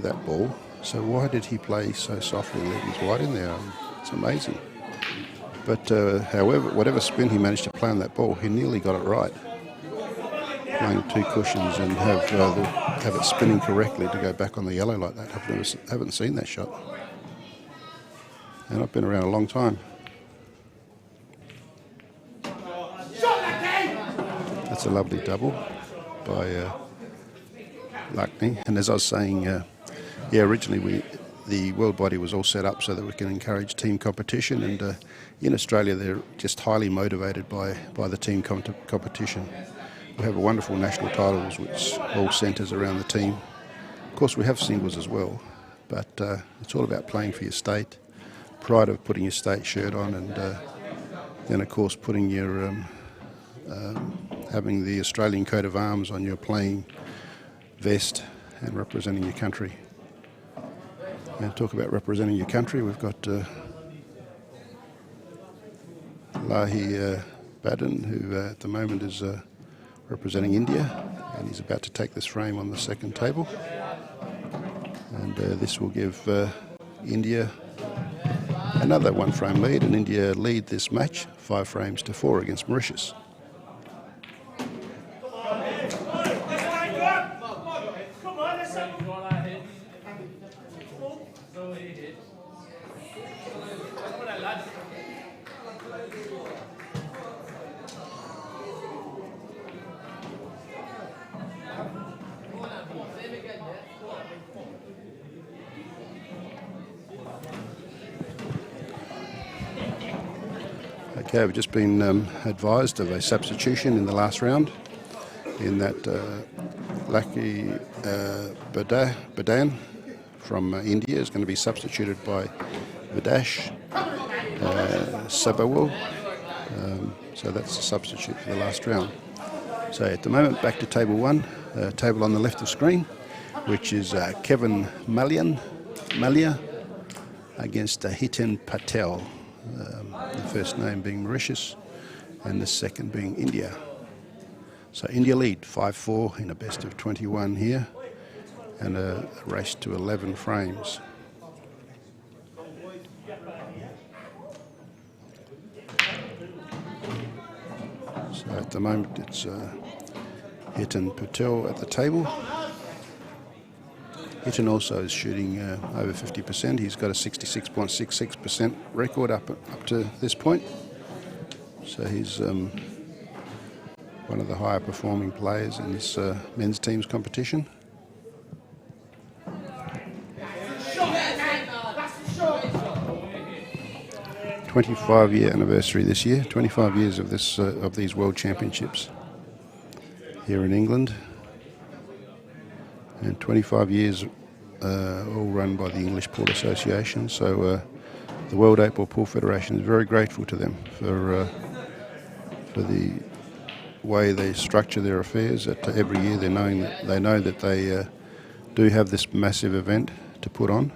that ball. So why did he play so softly, leaving his white in there? It's amazing. But however, whatever spin he managed to play on that ball, he nearly got it right. Playing 2 cushions and have it spinning correctly to go back on the yellow like that. Haven't seen that shot. And I've been around a long time. That's a lovely double by Lakhney. And as I was saying, yeah, originally the world body was all set up so that we can encourage team competition, and in Australia they're just highly motivated by the team competition. We have a wonderful national titles which all centres around the team. Of course we have singles as well, but it's all about playing for your state, pride of putting your state shirt on, and then of course putting your having the Australian coat of arms on your playing vest and representing your country. And talk about representing your country, we've got Lahi Badan, who at the moment is representing India, and he's about to take this frame on the second table. And this will give India another 1 frame lead, and India lead this match 5 frames to 4 against Mauritius. Okay, we've just been advised of a substitution in the last round, in that Lucky Badan from India is going to be substituted by Vidash Sabawal. So that's the substitute for the last round. So at the moment, back to table 1, table on the left of screen, which is Kevin Malia against Hiten Patel. The first name being Mauritius and the second being India. So India lead 5-4 in a best of 21 here, and a race to 11 frames. So at the moment it's Hiten Patel at the table. Hitton also is shooting over 50%. He's got a 66.66% record up to this point. So he's one of the higher performing players in this men's teams competition. 25-year anniversary this year. 25 years of this of these World Championships here in England, and 25 years all run by the English Pool Association. So the World 8-Ball Pool Federation is very grateful to them for the way they structure their affairs. That every year they know that they do have this massive event to put on,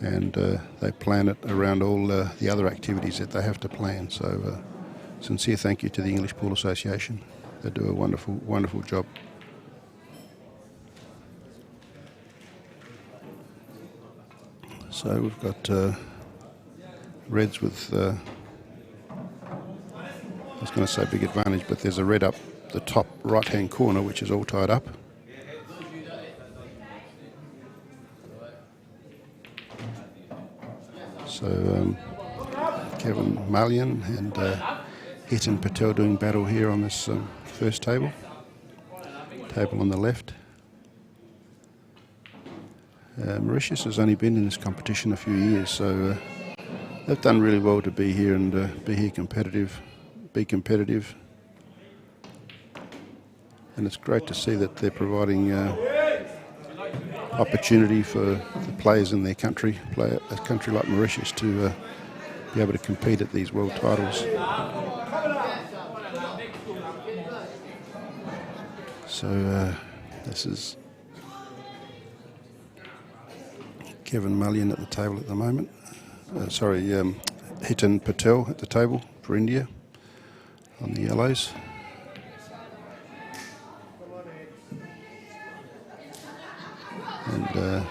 and they plan it around all the other activities that they have to plan. So sincere thank you to the English Pool Association. They do a wonderful, wonderful job. So we've got reds with, I was going to say big advantage, but there's a red up the top right-hand corner, which is all tied up. So Kevin Mullion and Hitton Patel doing battle here on this first table. Table on the left. Mauritius has only been in this competition a few years, so they've done really well to be here and be competitive. And it's great to see that they're providing opportunity for the players in their country, a country like Mauritius, to be able to compete at these world titles. So this is Kevin Mullion at the table at the moment. Hitton Patel at the table for India on the yellows. And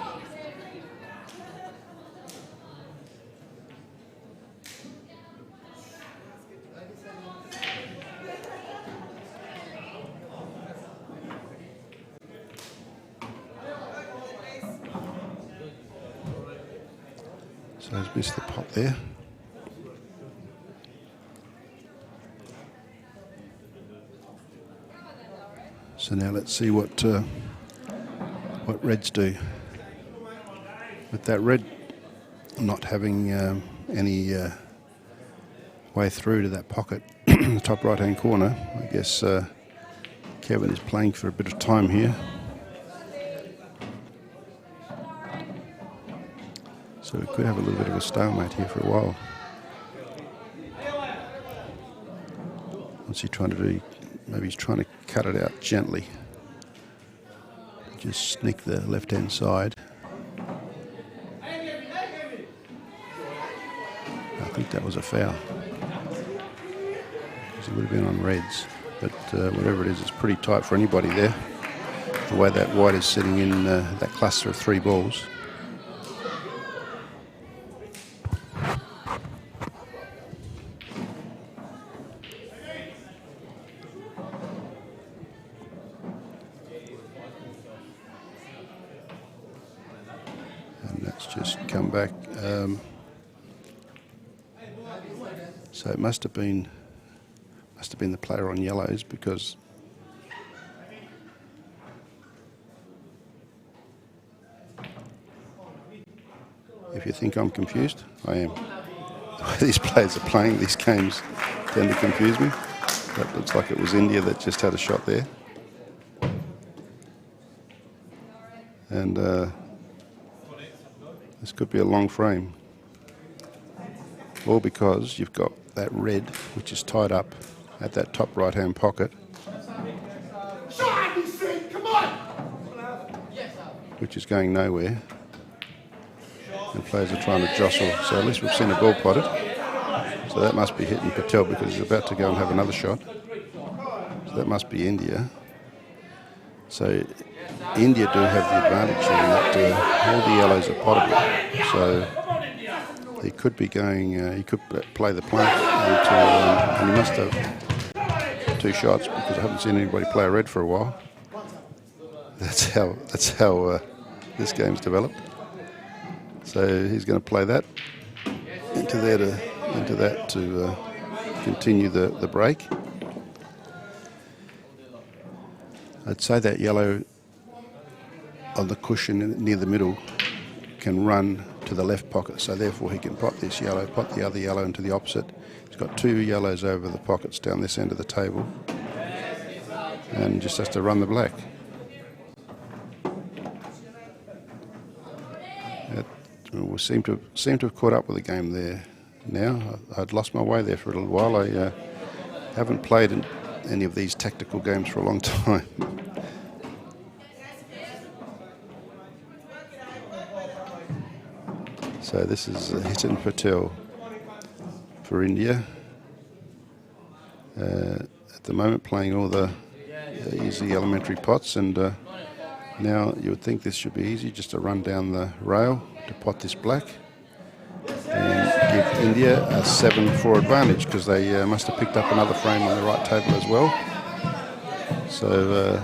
so he's missed the pot there. So now let's see what reds do. With that red not having any way through to that pocket in the top right hand corner, I guess Kevin is playing for a bit of time here. So we could have a little bit of a stalemate here for a while. What's he trying to do? Maybe he's trying to cut it out gently. Just sneak the left-hand side. I think that was a foul. Because it would have been on reds. But whatever it is, it's pretty tight for anybody there. The way that white is sitting in that cluster of 3 balls. Just come back. So it must have been the player on yellows, because if you think I'm confused, I am. The way these players are playing these games tend to confuse me. That looks like it was India that just had a shot there. And this could be a long frame. All because you've got that red, which is tied up at that top right-hand pocket, which is going nowhere. And players are trying to jostle. So at least we've seen a ball potted. So that must be Hitton Patel, because he's about to go and have another shot. So that must be India. So India do have the advantage in that all the yellows are pottable. So he could be going, he could play the plank, and he must have 2 shots, because I haven't seen anybody play a red for a while. That's how this game's developed. So he's going to play that into that to continue the break. I'd say that yellow on the cushion near the middle can run to the left pocket, so therefore he can pot this yellow, pot the other yellow into the opposite. He's got two yellows over the pockets down this end of the table, and just has to run the black. We seem to have caught up with the game there now. I'd lost my way there for a little while. I haven't played in any of these tactical games for a long time. So this is Hitan Patel for India. At the moment playing all the easy elementary pots, and now you would think this should be easy, just to run down the rail to pot this black and give India a 7-4 advantage, because they must have picked up another frame on the right table as well. So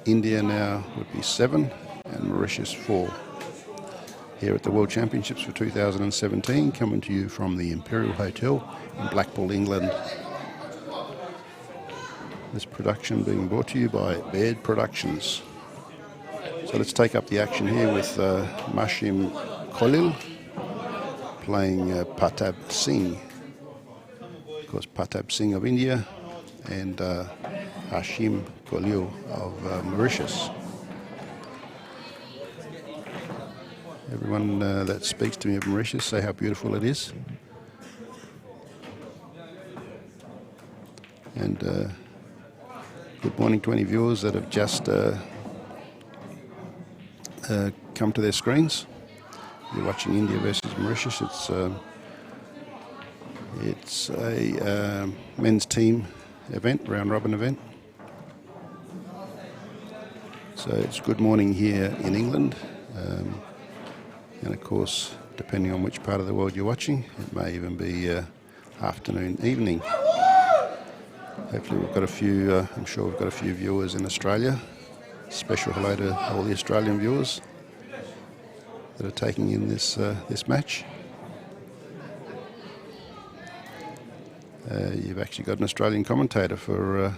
India now would be 7 and Mauritius 4. Here at the World Championships for 2017, coming to you from the Imperial Hotel in Blackpool, England. This production being brought to you by Baird Productions. So let's take up the action here with Mashim Khalil playing Patab Singh. Of course, Patab Singh of India and Hashim Khalil of Mauritius. Everyone that speaks to me of Mauritius say how beautiful it is. And good morning to any viewers that have just come to their screens. You're watching India versus Mauritius. It's a men's team event, round robin event. So it's good morning here in England. And of course, depending on which part of the world you're watching, it may even be afternoon, evening. Hopefully we've got a few, I'm sure we've got a few viewers in Australia. Special hello to all the Australian viewers that are taking in this match. You've actually got an Australian commentator for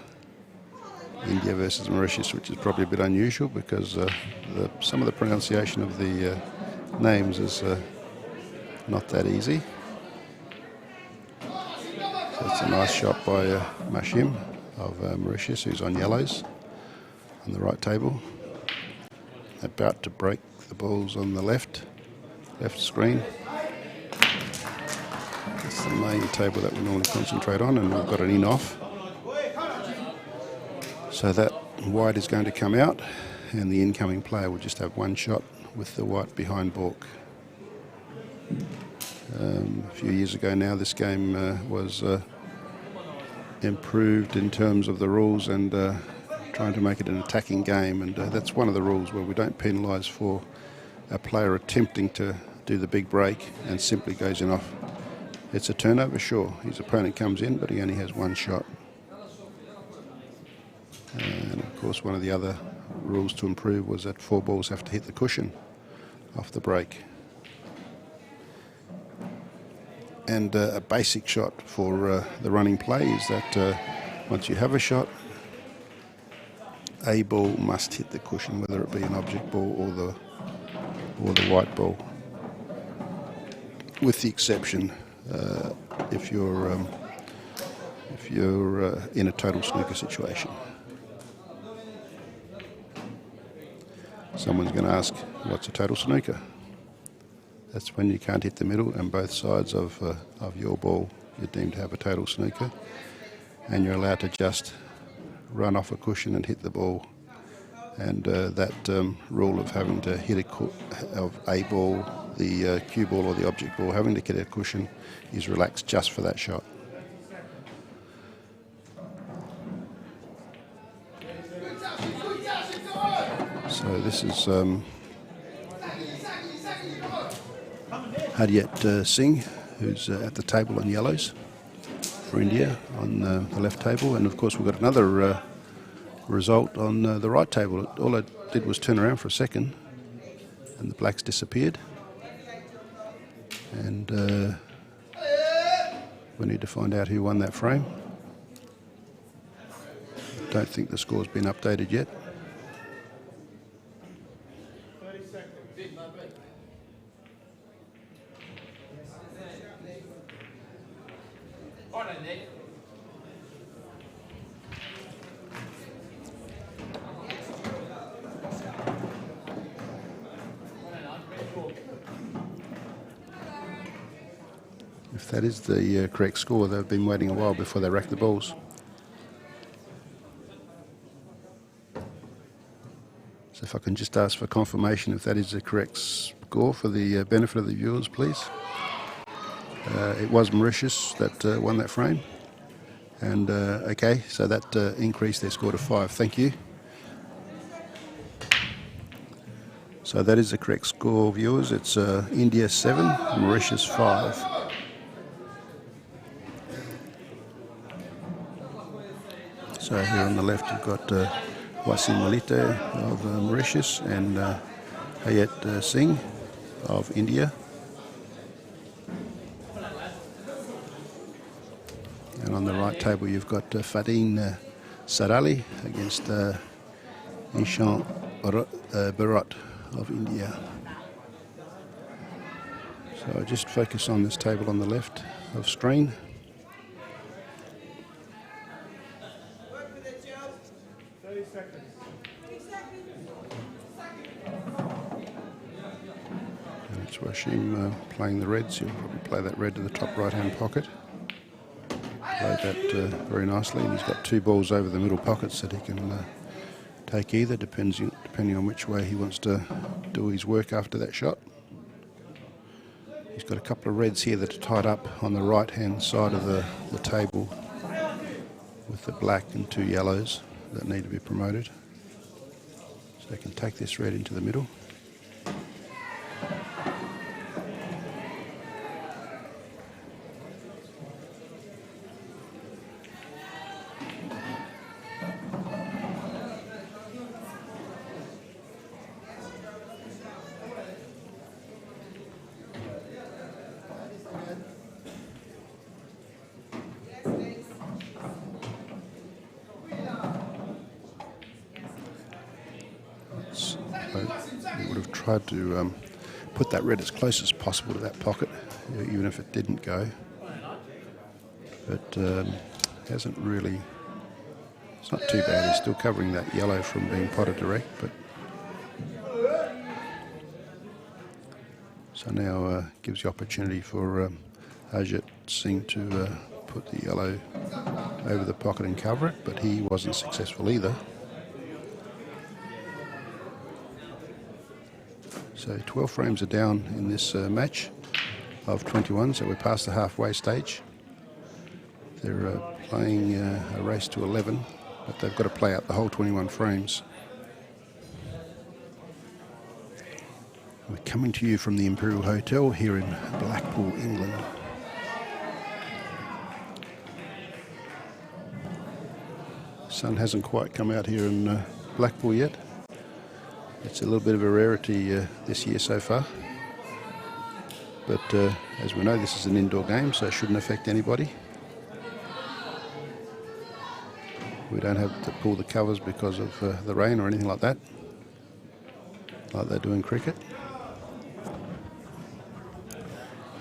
India versus Mauritius, which is probably a bit unusual, because some of the pronunciation of the names is not that easy. So it's a nice shot by Mashim of Mauritius, who's on yellows on the right table. About to break the balls on the left screen. It's the main table that we normally concentrate on, and we've got an in-off. So that white is going to come out, and the incoming player will just have one shot with the white behind balk. A few years ago now, this game was improved in terms of the rules and trying to make it an attacking game, and that's one of the rules where we don't penalise for a player attempting to do the big break and simply goes in off. It's a turnover, sure. His opponent comes in, but he only has one shot. And of course, one of the other rules to improve was that 4 balls have to hit the cushion off the break. And a basic shot for the running play is that once you have a shot, a ball must hit the cushion, whether it be an object ball or the white ball, with the exception if you're in a total snooker situation. Someone's going to ask, what's a total snooker? That's when you can't hit the middle and both sides of your ball you're deemed to have a total snooker, and you're allowed to just run off a cushion and hit the ball. And that rule of having to hit a ball, the cue ball or the object ball, having to hit a cushion, is relaxed just for that shot. So this is Hardeep Singh, who's at the table on yellows for India on the left table, and of course we've got another result on the right table. All I did was turn around for a second, and the blacks disappeared. And we need to find out who won that frame. Don't think the score's been updated yet. If that is the correct score, they've been waiting a while before they rack the balls. So if I can just ask for confirmation if that is the correct score for the benefit of the viewers, please. It was Mauritius that won that frame. And okay, so that increased their score to 5. Thank you. So that is the correct score, viewers. It's India 7, Mauritius 5. So here on the left you've got Wasim Malite of Mauritius and Hayat Singh of India. And on the right table you've got Fadeen Sarali against Ishan Bharat of India. So just focus on this table on the left of screen. And it's Washim playing the reds. He'll probably play that red to the top right-hand pocket. Played that very nicely, and he's got 2 balls over the middle pockets that he can take either, depending on which way he wants to do his work after that shot. He's got a couple of reds here that are tied up on the right-hand side of the table with the black and 2 yellows that need to be promoted. So they can take this red into the middle. We would have tried to put that red as close as possible to that pocket, even if it didn't go. But hasn't really. It's not too bad. He's still covering that yellow from being potted direct. But so now gives the opportunity for Ajit Singh to put the yellow over the pocket and cover it, but he wasn't successful either. So 12 frames are down in this match of 21, so we're past the halfway stage. They're playing a race to 11, but they've got to play out the whole 21 frames. We're coming to you from the Imperial Hotel here in Blackpool, England. Sun hasn't quite come out here in Blackpool yet. It's a little bit of a rarity this year so far. But as we know, this is an indoor game, so it shouldn't affect anybody. We don't have to pull the covers because of the rain or anything like that, like they do in cricket.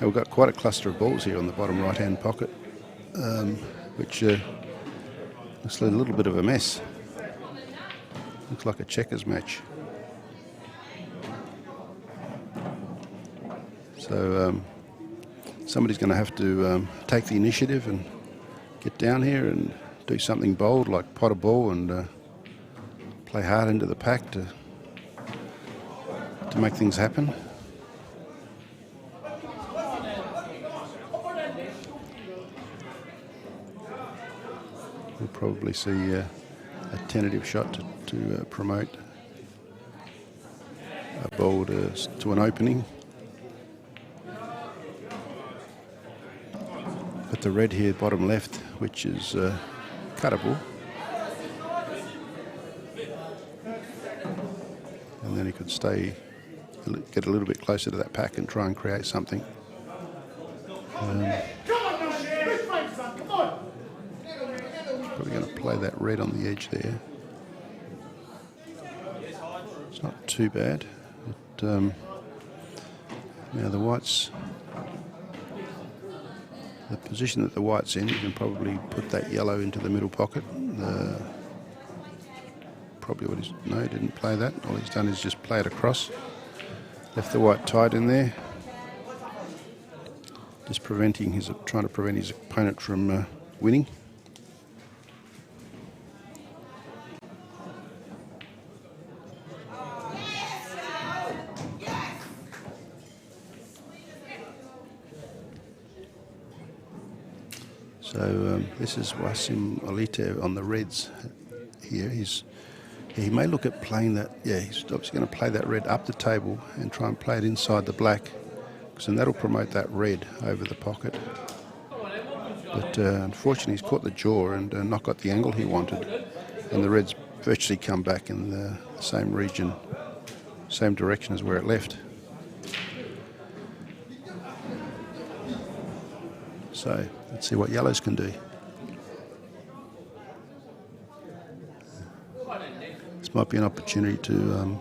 And we've got quite a cluster of balls here on the bottom right-hand pocket, which looks a little bit of a mess. Looks like a checkers match. So somebody's going to have to take the initiative and get down here and do something bold, like pot a ball and play hard into the pack to make things happen. We'll probably see a tentative shot to promote a ball to an opening. But the red here, bottom left, which is cuttable. And then he could stay get a little bit closer to that pack and try and create something. Come on, man. Big fight, son. Come on. Probably going to play that red on the edge there. It's not too bad. But, now the whites, the position that the white's in, you can probably put that yellow into the middle pocket. Probably what he's, no, he didn't play that. All he's done is just play it across. Left the white tight in there. Just trying to prevent his opponent from winning. So this is Wasim Olite on the reds here. He may look at playing that. Yeah, he's obviously going to play that red up the table and try and play it inside the black, because then that'll promote that red over the pocket. But unfortunately, he's caught the jaw and not got the angle he wanted, and the red's virtually come back in the same region, same direction as where it left. So let's see what yellows can do. This might be an opportunity to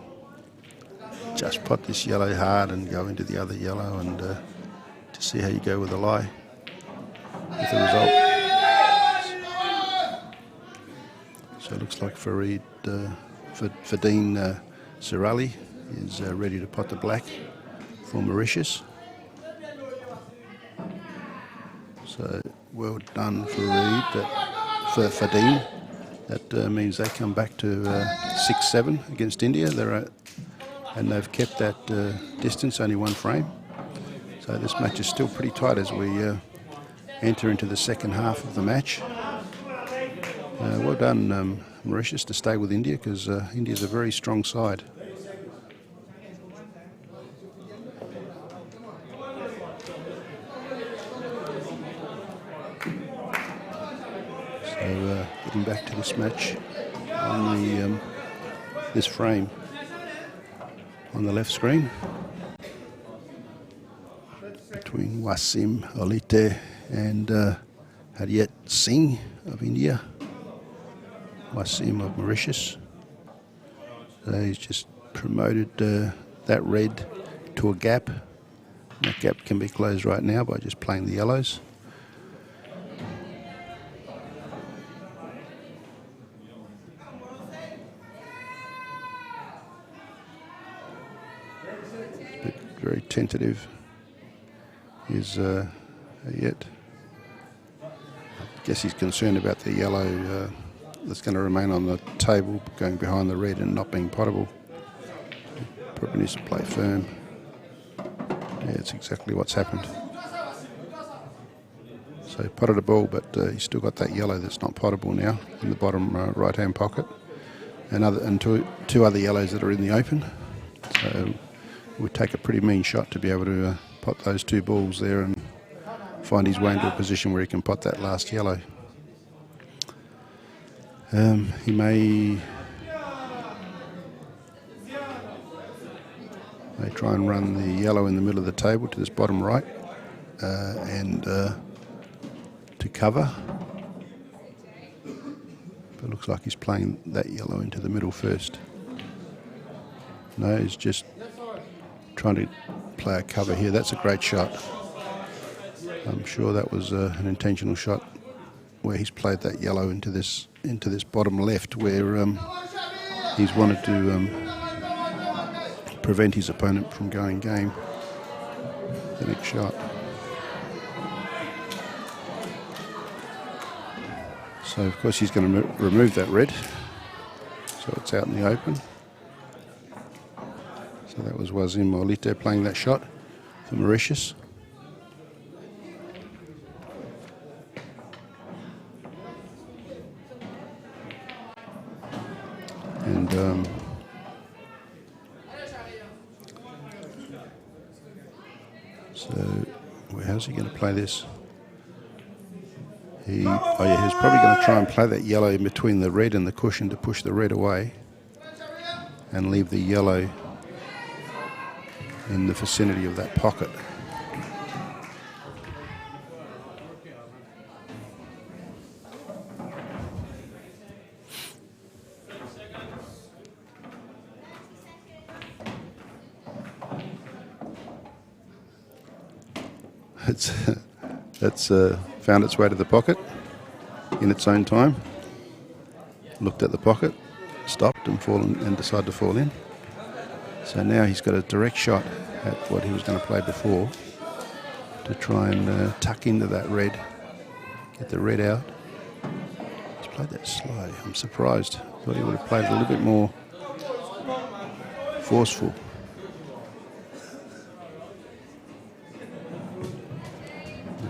just pot this yellow hard and go into the other yellow and to see how you go with the lie with the result. So it looks like Fadeen Sirali is ready to pot the black for Mauritius. So well done for Fadeen. That means they come back to 6-7 against India. And they've kept that distance, only one frame. So this match is still pretty tight as we enter into the second half of the match. Well done, Mauritius, to stay with India, because India's a very strong side. So getting back to this match on this frame on the left screen between Wasim Olite and Harjit Singh of India, Wasim of Mauritius. So he's just promoted that red to a gap. That gap can be closed right now by just playing the yellows. Very tentative is yet. I guess he's concerned about the yellow that's going to remain on the table going behind the red and not being pottable. Probably needs to play firm. Yeah, it's exactly what's happened. So he potted a ball, but he's still got that yellow that's not pottable now in the bottom right hand pocket, and two other yellows that are in the open. So it would take a pretty mean shot to be able to pot those two balls there and find his way into a position where he can pot that last yellow. He may try and run the yellow in the middle of the table to this bottom right and to cover. But it looks like he's playing that yellow into the middle first. No, he's just trying to play a cover here. That's a great shot. I'm sure that was an intentional shot where he's played that yellow into this bottom left, where he's wanted to prevent his opponent from going game the next shot. So of course he's going to remove that red, so it's out in the open. So that was Wasim Olite playing that shot for Mauritius. And so how's he going to play this? He's probably going to try and play that yellow in between the red and the cushion to push the red away and leave the yellow in the vicinity of that pocket. It's found its way to the pocket in its own time. Looked at the pocket, stopped and decided to fall in. So now he's got a direct shot at what he was going to play before to try and tuck into that red, get the red out. He's played that slow. I'm surprised. Thought he would have played a little bit more forceful.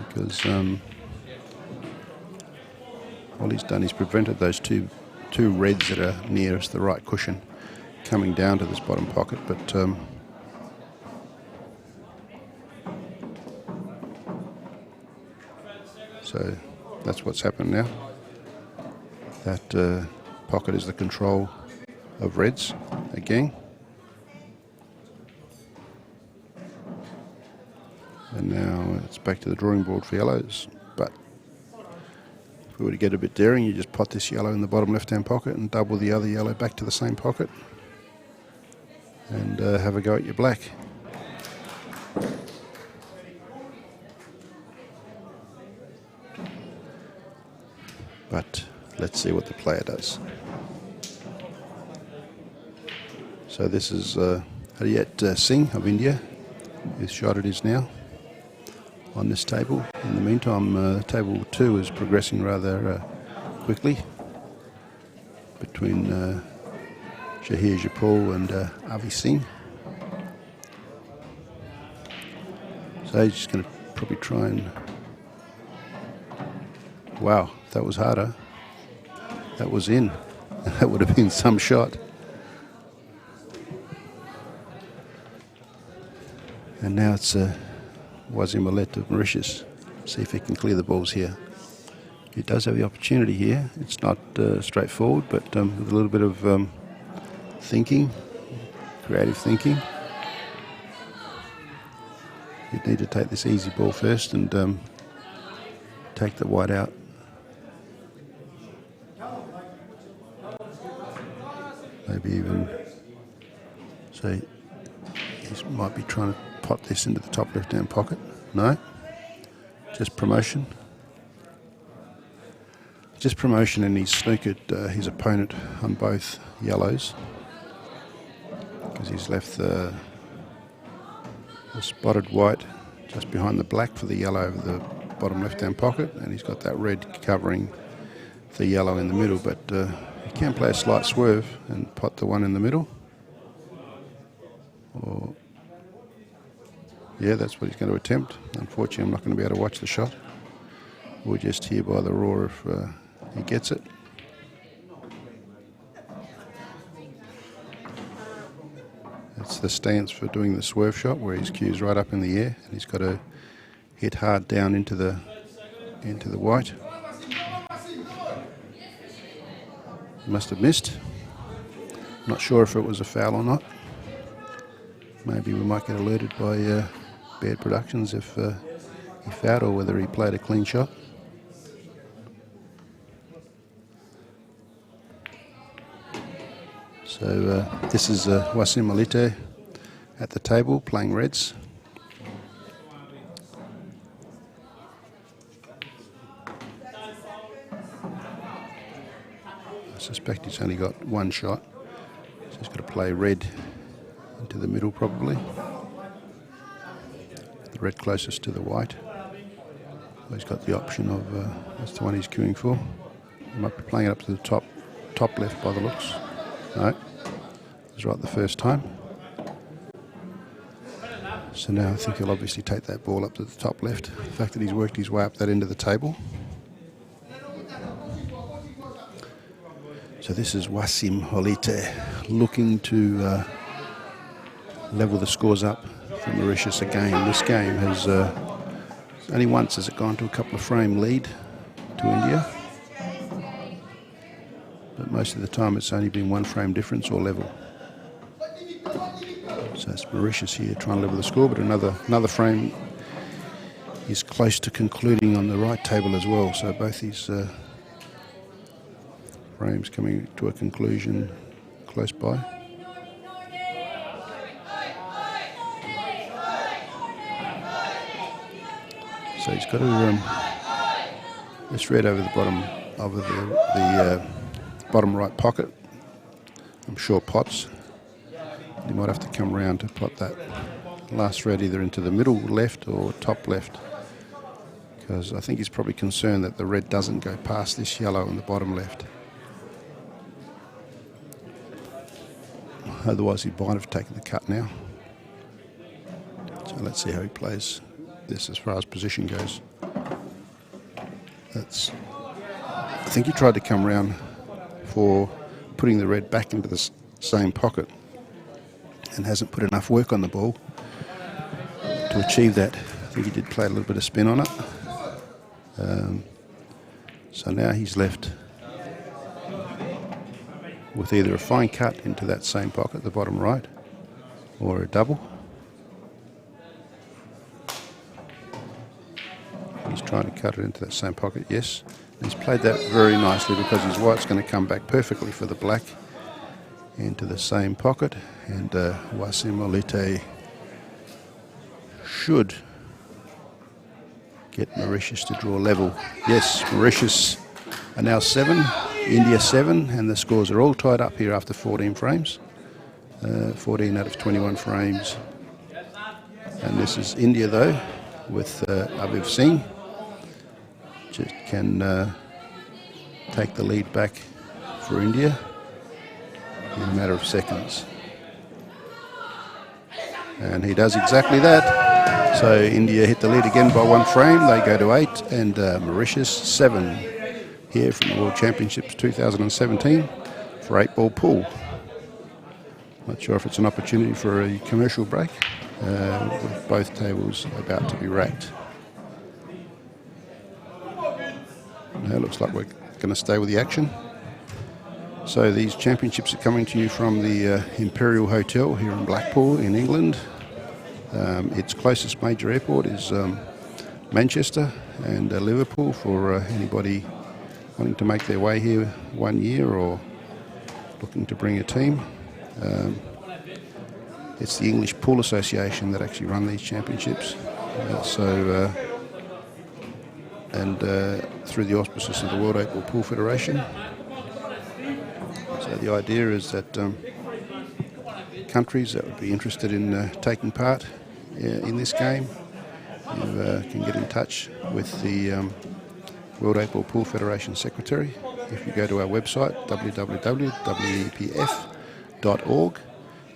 Because all he's done is prevented those two reds that are nearest the right cushion coming down to this bottom pocket, but so that's what's happened now. That pocket is the control of reds again. And now it's back to the drawing board for yellows. But if we were to get a bit daring, you just pot this yellow in the bottom left-hand pocket and double the other yellow back to the same pocket and have a go at your black. But let's see what the player does. So this is Hariyat Singh of India, whose shot it is now on this table. In the meantime, table 2 is progressing rather quickly between Shahir Japal and Avi Singh. So he's just going to probably try and... Wow, that was harder. That was in. That would have been some shot. And now it's Wasim Millet of Mauritius. See if he can clear the balls here. He does have the opportunity here. It's not straightforward, but with a little bit of thinking, creative thinking. You'd need to take this easy ball first and take the white out. Maybe even, say, he might be trying to pot this into the top left-hand pocket. No, just promotion. Just promotion, and he's snookered his opponent on both yellows because he's left the spotted white just behind the black for the yellow over the bottom left-hand pocket, and he's got that red covering the yellow in the middle, but he can play a slight swerve and pot the one in the middle. Or yeah, that's what he's going to attempt. Unfortunately, I'm not going to be able to watch the shot. We'll just hear by the roar if he gets it. That's the stance for doing the swerve shot, where his cue's right up in the air and he's got to hit hard down into the white. He must have missed. Not sure if it was a foul or not. Maybe we might get alerted by Baird Productions if he fouled, or whether he played a clean shot. So this is Wasim Millet at the table playing reds. I suspect he's only got one shot, so he's got to play red into the middle probably. The red closest to the white. Well, he's got the option of, that's the one he's queuing for. He might be playing it up to the top left by the looks. No, it was right the first time. So now I think he'll obviously take that ball up to the top left. The fact that he's worked his way up that end of the table. So this is Wasim Millet looking to level the scores up for Mauritius again. This game has only once has it gone to a couple of frame lead to India, but most of the time it's only been one frame difference or level. So it's Mauritius here trying to level the score, but another frame is close to concluding on the right table as well. So both these frames coming to a conclusion close by. So he's got to this red over the bottom of the bottom right pocket. I'm sure pots. You might have to come round to pot that last red either into the middle left or top left, because I think he's probably concerned that the red doesn't go past this yellow in the bottom left. Otherwise he might have taken the cut now. So let's see how he plays this as far as position goes. I think he tried to come round for putting the red back into the same pocket and hasn't put enough work on the ball to achieve that. I think he did play a little bit of spin on it. So now he's left with either a fine cut into that same pocket, the bottom right, or a double. He's trying to cut it into that same pocket, yes. He's played that very nicely because his white's going to come back perfectly for the black into the same pocket, and Wasim Olite should get Mauritius to draw level. Yes, Mauritius are now 7, India 7, and the scores are all tied up here after 14 frames. 14 out of 21 frames. And this is India though, with Aviv Singh. Just can take the lead back for India in a matter of seconds. And he does exactly that. So India hit the lead again by 1 frame. They go to 8, and Mauritius 7 here from the World Championships 2017 for 8-ball pool. Not sure if it's an opportunity for a commercial break, with both tables about to be racked. Now it looks like we're going to stay with the action. So these championships are coming to you from the Imperial Hotel here in Blackpool in England. Its closest major airport is Manchester and Liverpool for anybody wanting to make their way here 1 year or looking to bring a team. It's the English Pool Association that actually run these championships. Through the auspices of the World 8-Ball Pool Federation. So the idea is that countries that would be interested in taking part in this game, you can get in touch with the World 8-Ball Pool Federation Secretary. If you go to our website, www.wepf.org,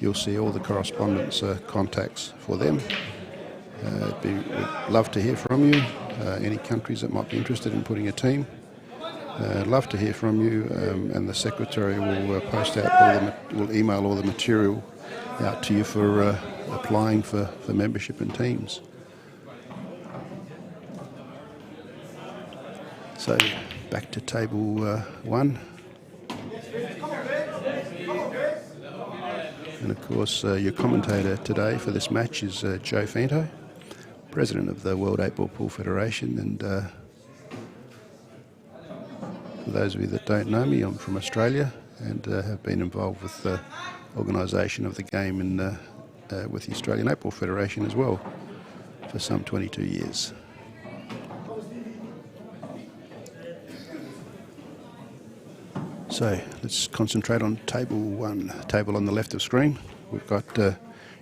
you'll see all the correspondence contacts for them. We'd love to hear from you. Any countries that might be interested in putting a team. I'd love to hear from you, and the secretary will post out will email all the material out to you for applying for membership in teams. So back to table 1. And of course your commentator today for this match is Joe Fanto, President of the World 8-Ball Pool Federation, and for those of you that don't know me, I'm from Australia and have been involved with the organisation of the game with the Australian 8-Ball Federation as well for some 22 years. So let's concentrate on table 1, table on the left of screen. We've got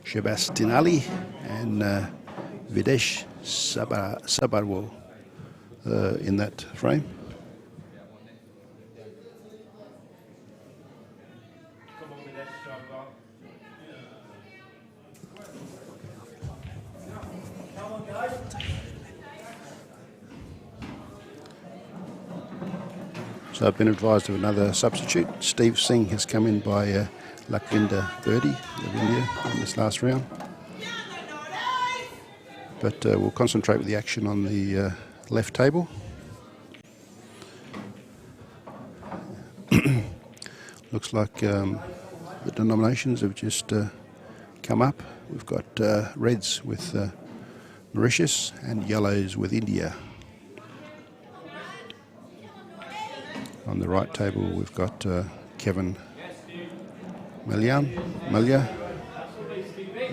Shabas Tinali and Videsh Sabarwal in that frame. So I've been advised of another substitute. Steve Singh has come in by Lakwinder Birdie of India in this last round. But we'll concentrate with the action on the left table. Looks like the denominations have just come up, we've got reds with Mauritius and yellows with India. On the right table we've got Kevin Malia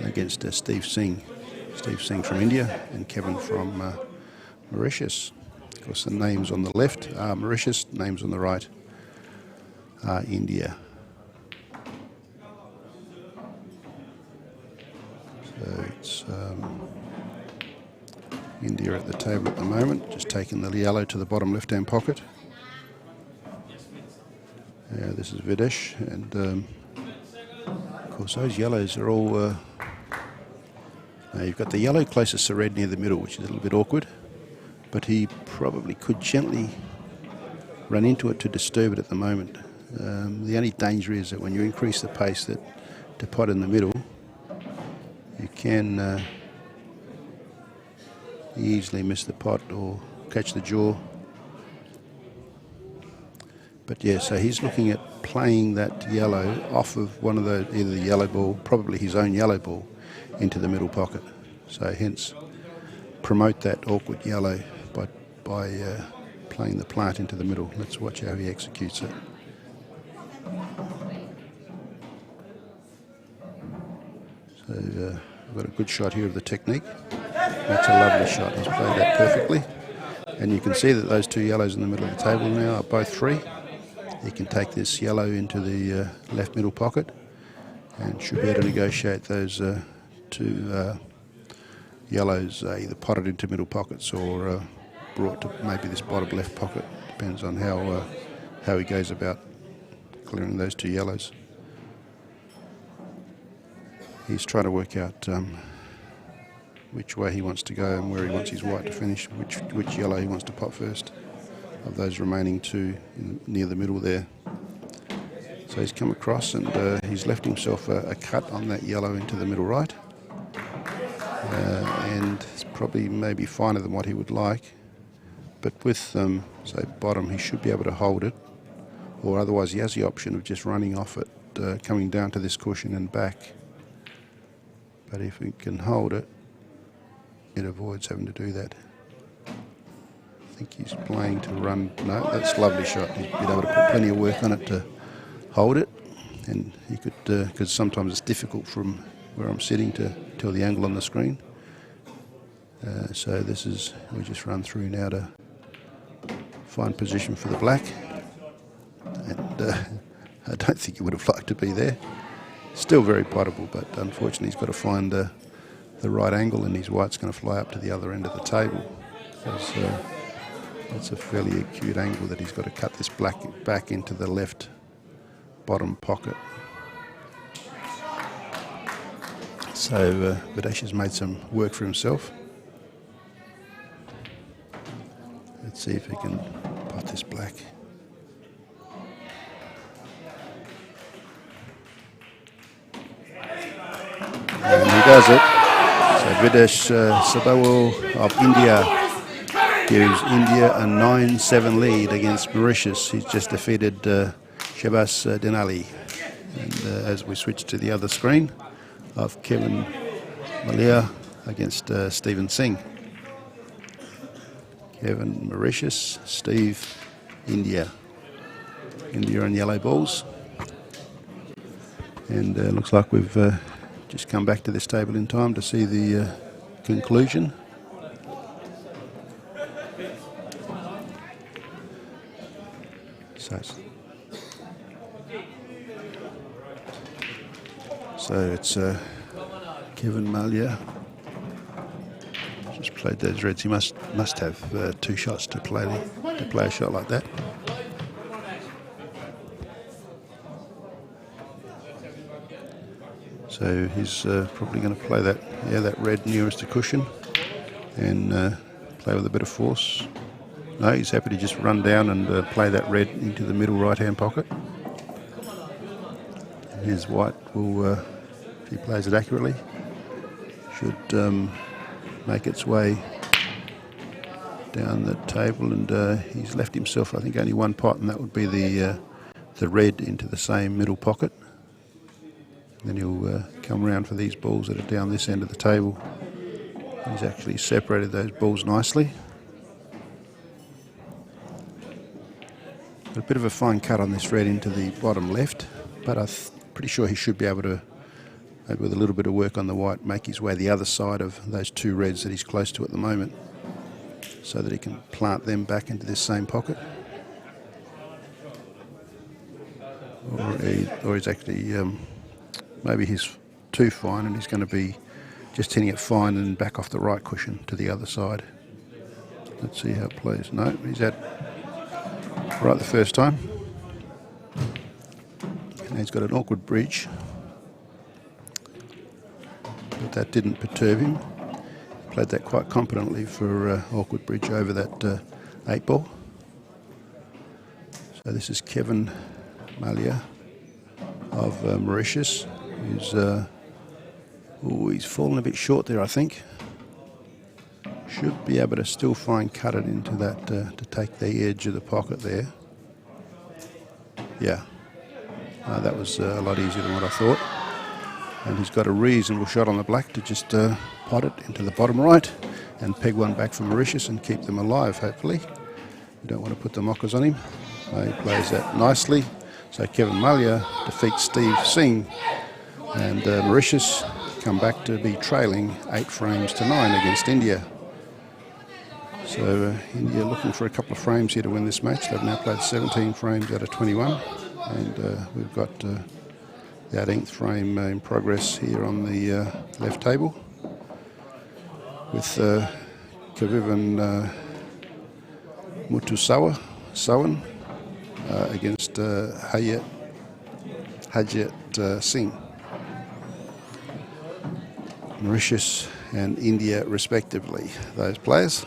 against Steve Singh. Steve Singh from India and Kevin from Mauritius. Of course the names on the left are Mauritius, names on the right are India. So it's India at the table at the moment, just taking the yellow to the bottom left-hand pocket. This is Videsh, and of course those yellows are all... now you've got the yellow closest to red near the middle, which is a little bit awkward, but he probably could gently run into it to disturb it at the moment. The only danger is that when you increase the pace to pot in the middle, you can easily miss the pot or catch the jaw. But yeah, so he's looking at playing that yellow off of one of those, either the yellow ball, probably his own yellow ball, into the middle pocket. So hence promote that awkward yellow by playing the plant into the middle. Let's watch how he executes it. So I've got a good shot here of the technique. That's a lovely shot. He's played that perfectly. And you can see that those two yellows in the middle of the table now are both free. He can take this yellow into the left middle pocket and should be able to negotiate those two yellows either potted into middle pockets or brought to maybe this bottom left pocket. Depends on how he goes about clearing those two yellows. He's trying to work out which way he wants to go and where he wants his white to finish, which yellow he wants to pot first of those remaining two near the middle there. So he's come across and he's left himself a cut on that yellow into the middle right, and it's probably maybe finer than what he would like, but with say bottom he should be able to hold it, or otherwise he has the option of just running off it, coming down to this cushion and back. But if he can hold it, it avoids having to do that. I think he's playing to run. No, that's a lovely shot. He's been able to put plenty of work on it to hold it, and he could, because sometimes it's difficult from where I'm sitting to tell the angle on the screen. So this is, we just run through now to find position for the black, and I don't think he would have liked to be there. Still very pottable, but unfortunately he's got to find the right angle, and his white's going to fly up to the other end of the table. It's a fairly acute angle that he's got to cut this black back into the left bottom pocket. So Videsh has made some work for himself. Let's see if he can pot this black. And he does it. So Videsh Sabawal of India gives India a 9-7 lead against Mauritius. He's just defeated Shehbaz Denali. And as we switch to the other screen of Kevin Malia against Stephen Singh. Kevin Mauritius, Steve India. India on yellow balls. And looks like we've just come back to this table in time to see the conclusion. So it's Kevin Malia. Just played those reds. He must have two shots to play a shot like that. So he's probably going to play that red nearest the cushion and play with a bit of force. No, he's happy to just run down and play that red into the middle right-hand pocket. And his white will, if he plays it accurately, should make its way down the table, and he's left himself, I think, only one pot, and that would be the red into the same middle pocket. Then he'll come around for these balls that are down this end of the table. He's actually separated those balls nicely. A bit of a fine cut on this red into the bottom left, but I'm pretty sure he should be able to, maybe with a little bit of work on the white, make his way the other side of those two reds that he's close to at the moment, so that he can plant them back into this same pocket. Or he's actually, maybe he's too fine and he's going to be just hitting it fine and back off the right cushion to the other side. Let's see how it plays. No, he's at right the first time. And he's got an awkward bridge, but that didn't perturb him. He played that quite competently for awkward bridge over that 8 ball. So this is Kevin Malia of Mauritius. He's fallen a bit short there, I think. Should be able to still fine cut it into that to take the edge of the pocket there. Yeah, that was a lot easier than what I thought. And he's got a reasonable shot on the black to just pot it into the bottom right and peg one back from Mauritius and keep them alive, hopefully. You don't want to put the mockers on him. He plays that nicely. So Kevin Malia defeats Steve Singh, and Mauritius come back to be trailing 8 frames to 9 against India. So India looking for a couple of frames here to win this match. They've now played 17 frames out of 21, and we've got the 18th frame in progress here on the left table with Kavivan Mutusawan against Hajat Singh. Mauritius and India respectively, those players.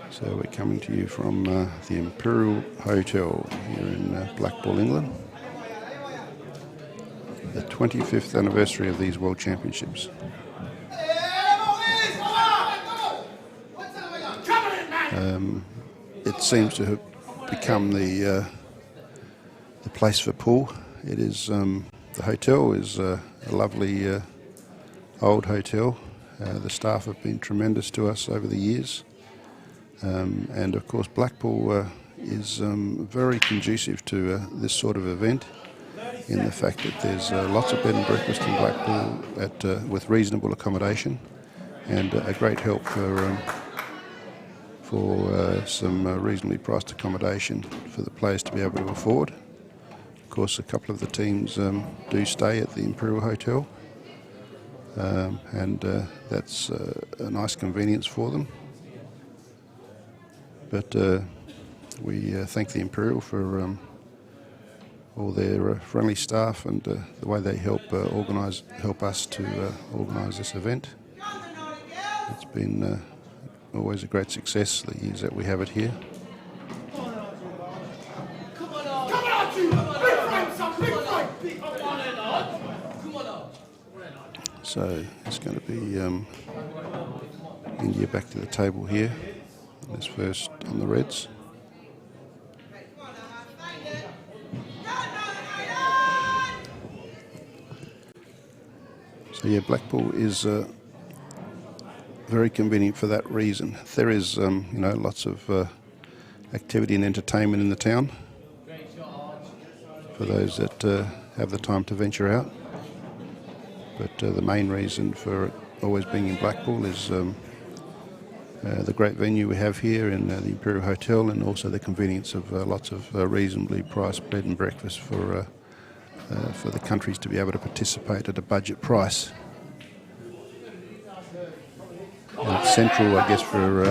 So we're coming to you from the Imperial Hotel here in Blackpool, England. The 25th anniversary of these World Championships. It seems to have become the place for pool. It is the hotel is a lovely old hotel. The staff have been tremendous to us over the years. And of course Blackpool is very conducive to this sort of event, in the fact that there's lots of bed and breakfast in Blackpool with reasonable accommodation, and a great help for some reasonably priced accommodation for the players to be able to afford. Of course, a couple of the teams do stay at the Imperial Hotel, and that's a nice convenience for them. But we thank the Imperial for all their friendly staff and the way they help us to organise this event. It's been always a great success the years that we have it here. So it's going to be India back to the table here. This first on the reds. So yeah, Blackpool is very convenient for that reason. There is, lots of activity and entertainment in the town for those that have the time to venture out. But the main reason for it always being in Blackpool is the great venue we have here in the Imperial Hotel, and also the convenience of lots of reasonably priced bed and breakfast for the countries to be able to participate at a budget price. And it's central, I guess, for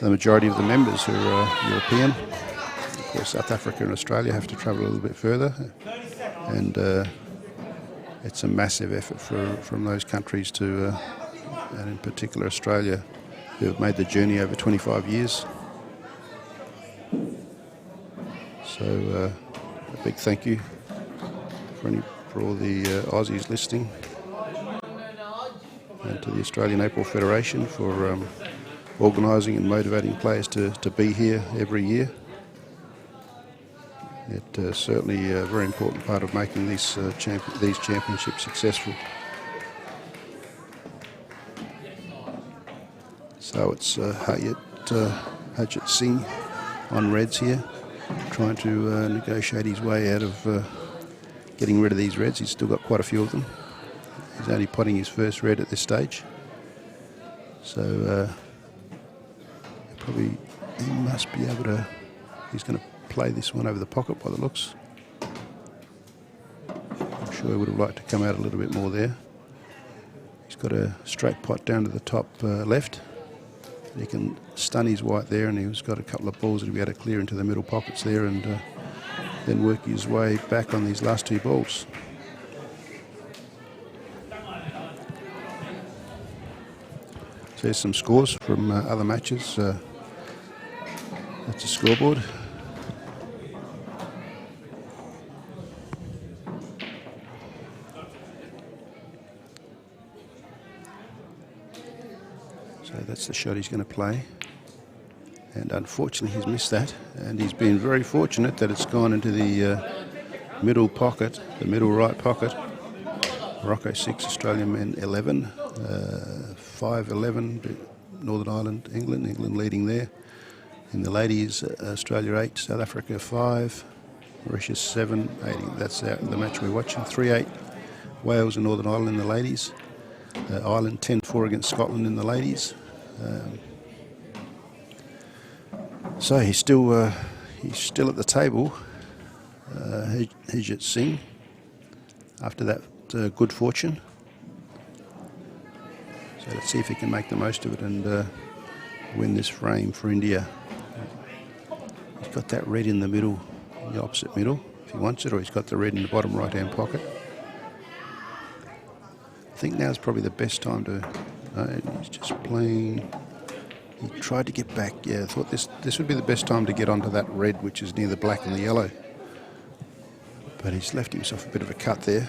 the majority of the members who are European. Of course, South Africa and Australia have to travel a little bit further, and it's a massive effort from those countries to, and in particular Australia, who have made the journey over 25 years. So a big thank you for all the Aussies listening, and to the Australian Netball Federation for organising and motivating players to be here every year. It certainly a very important part of making these championships successful. So it's Harjit Singh on reds here, trying to negotiate his way out of getting rid of these reds. He's still got quite a few of them. He's only potting his first red at this stage. So he must be able to, he's going to play this one over the pocket by the looks. I'm sure he would have liked to come out a little bit more there. He's got a straight pot down to the top left. He can stun his white there, and he's got a couple of balls that he'll be able to clear into the middle pockets there, and then work his way back on these last two balls. So there's some scores from other matches. That's a scoreboard. So that's the shot he's going to play. And unfortunately he's missed that. And he's been very fortunate that it's gone into the middle pocket, the middle right pocket. Morocco 6, Australia men 11. 5-11, Northern Ireland, England. England leading there. In the ladies, Australia 8, South Africa 5. Mauritius 7, 8. That's the match we're watching. 3-8, Wales and Northern Ireland in the ladies. Ireland 10-4 against Scotland in the ladies. So he's still at the table, Harjit Singh, after that good fortune. So let's see if he can make the most of it and win this frame for India. He's got that red in the middle, the opposite middle, if he wants it, or he's got the red in the bottom right-hand pocket. I think now's probably the best time to... he's just playing... He tried to get back. Yeah, I thought this would be the best time to get onto that red, which is near the black and the yellow. But he's left himself a bit of a cut there.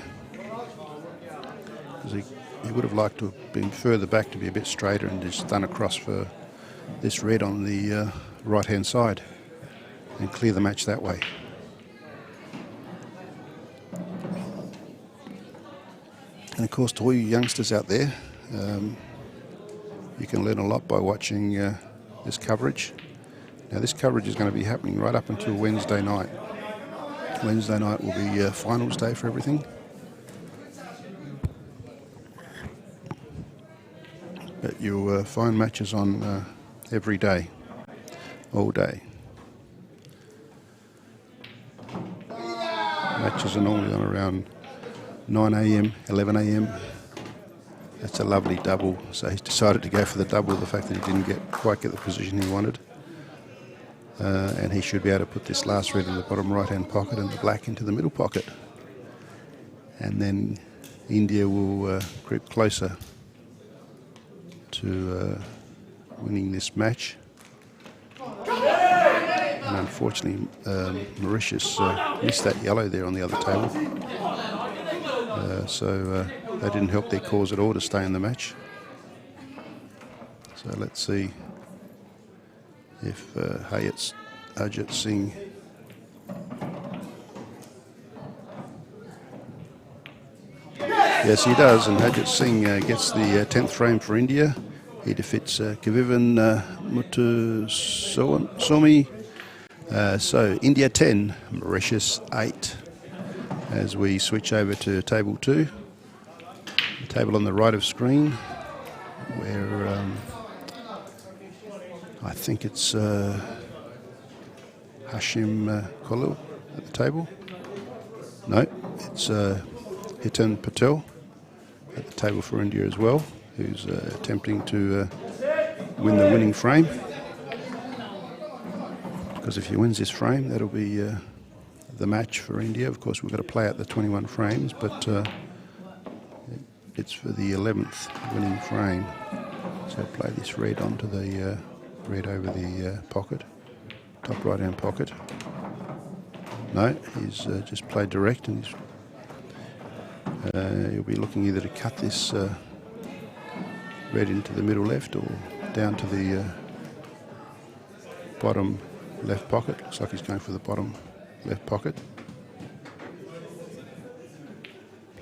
Because he would have liked to have been further back to be a bit straighter and just done across for this red on the right-hand side and clear the match that way. And of course, to all you youngsters out there, you can learn a lot by watching this coverage. Now this coverage is going to be happening right up until Wednesday night. Wednesday night will be finals day for everything. But you'll find matches on every day, all day. Matches are normally on around 9 a.m, 11 a.m. That's a lovely double. So he's decided to go for the double, the fact that he didn't quite get the position he wanted. And he should be able to put this last red in the bottom right-hand pocket and the black into the middle pocket. And then India will creep closer to winning this match. And unfortunately, Mauritius missed that yellow there on the other table. So they didn't help their cause at all to stay in the match. So let's see if Harjit Singh Yes, he does, and Harjit Singh gets the 10th frame for India. He defeats Kavivan Mutuswamy. So India 10, Mauritius 8. As we switch over to table 2, the table on the right of screen, where I think it's Hashim Kolu at the table. No, it's Hitan Patel at the table for India as well, who's attempting to win the winning frame. Because if he wins this frame, that'll be the match for India. Of course, we've got to play out the 21 frames, but it's for the 11th winning frame. So play this red onto the red over the pocket, top right-hand pocket. No, he's just played direct, and he'll be looking either to cut this red into the middle left or down to the bottom left pocket. Looks like he's going for the bottom left pocket.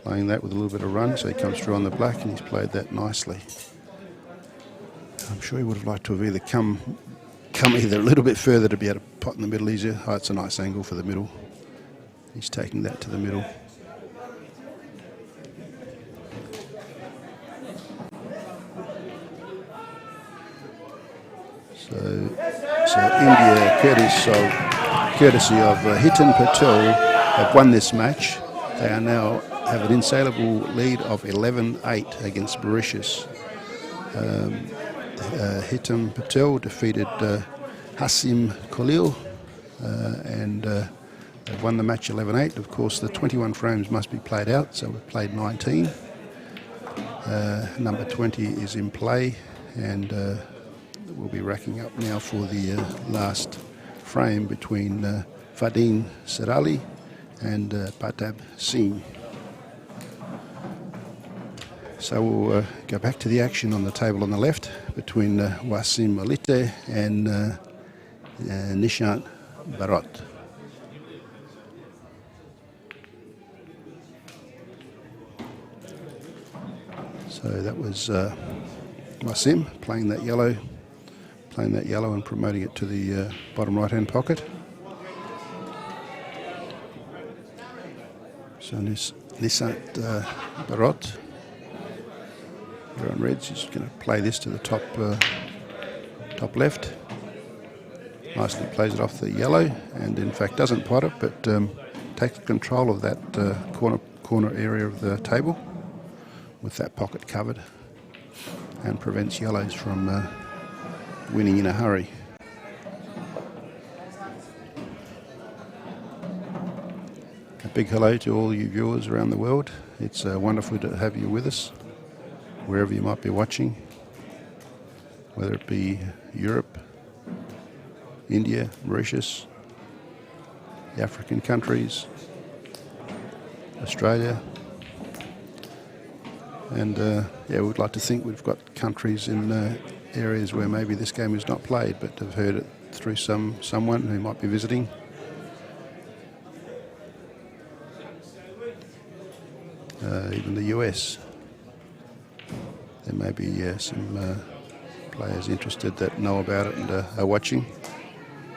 Playing that with a little bit of run, so he comes through on the black, and he's played that nicely. I'm sure he would have liked to have either come either a little bit further to be able to pot in the middle easier. Oh, it's a nice angle for the middle. He's taking that to the middle. So India, courtesy of Hitan Patel, have won this match. They are now have an insaleable lead of 11-8 against Mauritius. Hitan Patel defeated Hasim Khalil and they've won the match 11-8. Of course, the 21 frames must be played out, so we've played 19. Number 20 is in play, and we'll be racking up now for the last frame between Fadin Serali and Patab Singh. So we'll go back to the action on the table on the left between Wasim Malite and Nishant Bharat. So that was Wasim playing that yellow and promoting it to the bottom right-hand pocket. So Nishant Bharat, here on reds, he's going to play this to the top left. Nicely plays it off the yellow, and in fact doesn't pot it, but takes control of that corner area of the table with that pocket covered, and prevents yellows from winning in a hurry. A big hello to all you viewers around the world. It's wonderful to have you with us, wherever you might be watching, whether it be Europe, India, Mauritius, the African countries, Australia, and we'd like to think we've got countries in areas where maybe this game is not played, but have heard it through someone who might be visiting. Even the US. There may be some players interested that know about it and are watching.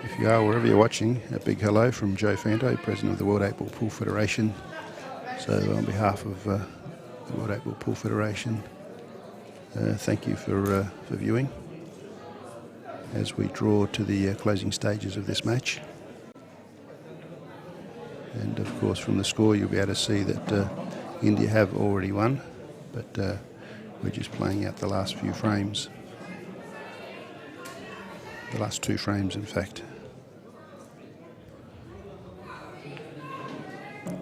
If you are, wherever you're watching, a big hello from Joe Fanto, President of the World 8-Ball Pool Federation. So on behalf of the World 8-Ball Pool Federation, thank you for viewing as we draw to the closing stages of this match. And of course, from the score you'll be able to see that India have already won, but we're just playing out the last few frames. The last two frames, in fact.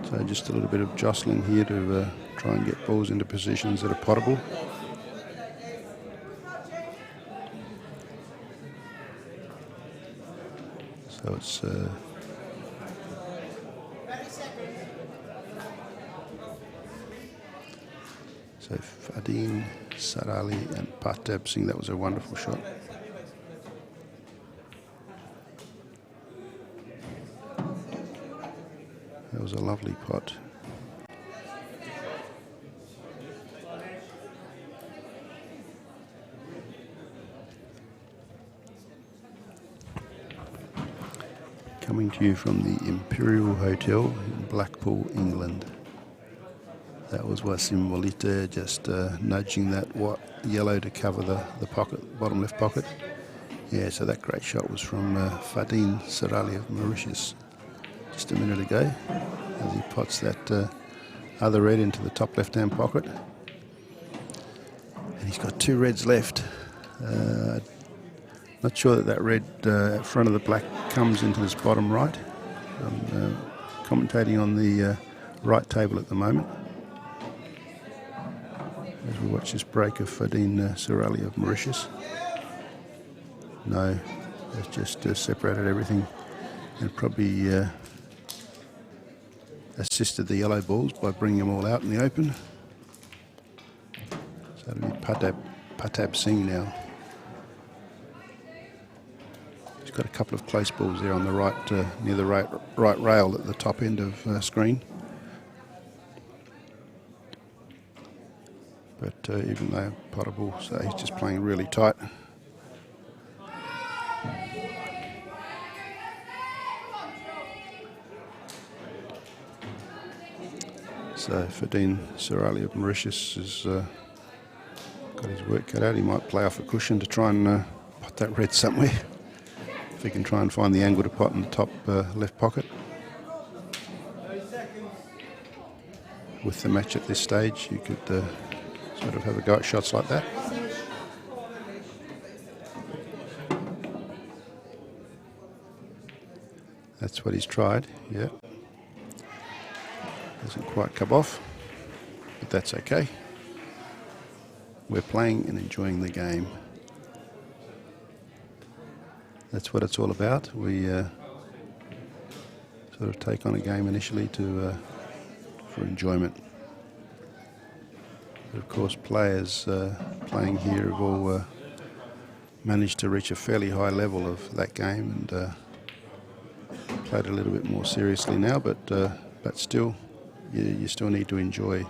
So just a little bit of jostling here to try and get balls into positions that are potable. So it's so Fadin, Sarali and Patab Singh, that was a wonderful shot. That was a lovely pot. Coming to you from the Imperial Hotel in Blackpool, England. That was Wasim Walita just nudging that yellow to cover the pocket, bottom left pocket. Yeah, so that great shot was from Fadin Serali of Mauritius just a minute ago, as he pots that other red into the top left-hand pocket. And he's got two reds left. Not sure that red at front of the black comes into this bottom right. I'm commentating on the right table at the moment as we watch this break of Fadin Serali of Mauritius. No, it's just separated everything and probably assisted the yellow balls by bringing them all out in the open. So it'll be Patab Singh now. He's got a couple of close balls there on the right, near the right rail at the top end of screen. But even though potable, so he's just playing really tight. So Ferdinand Sarali of Mauritius has got his work cut out. He might play off a cushion to try and pot that red somewhere. If he can try and find the angle to pot in the top left pocket. With the match at this stage, you could sort of have a go at shots like that. That's what he's tried, yeah. Doesn't quite come off, but that's okay. We're playing and enjoying the game. That's what it's all about. We sort of take on a game initially for enjoyment. But of course, players playing here have all managed to reach a fairly high level of that game and played a little bit more seriously now, but still, you still need to enjoy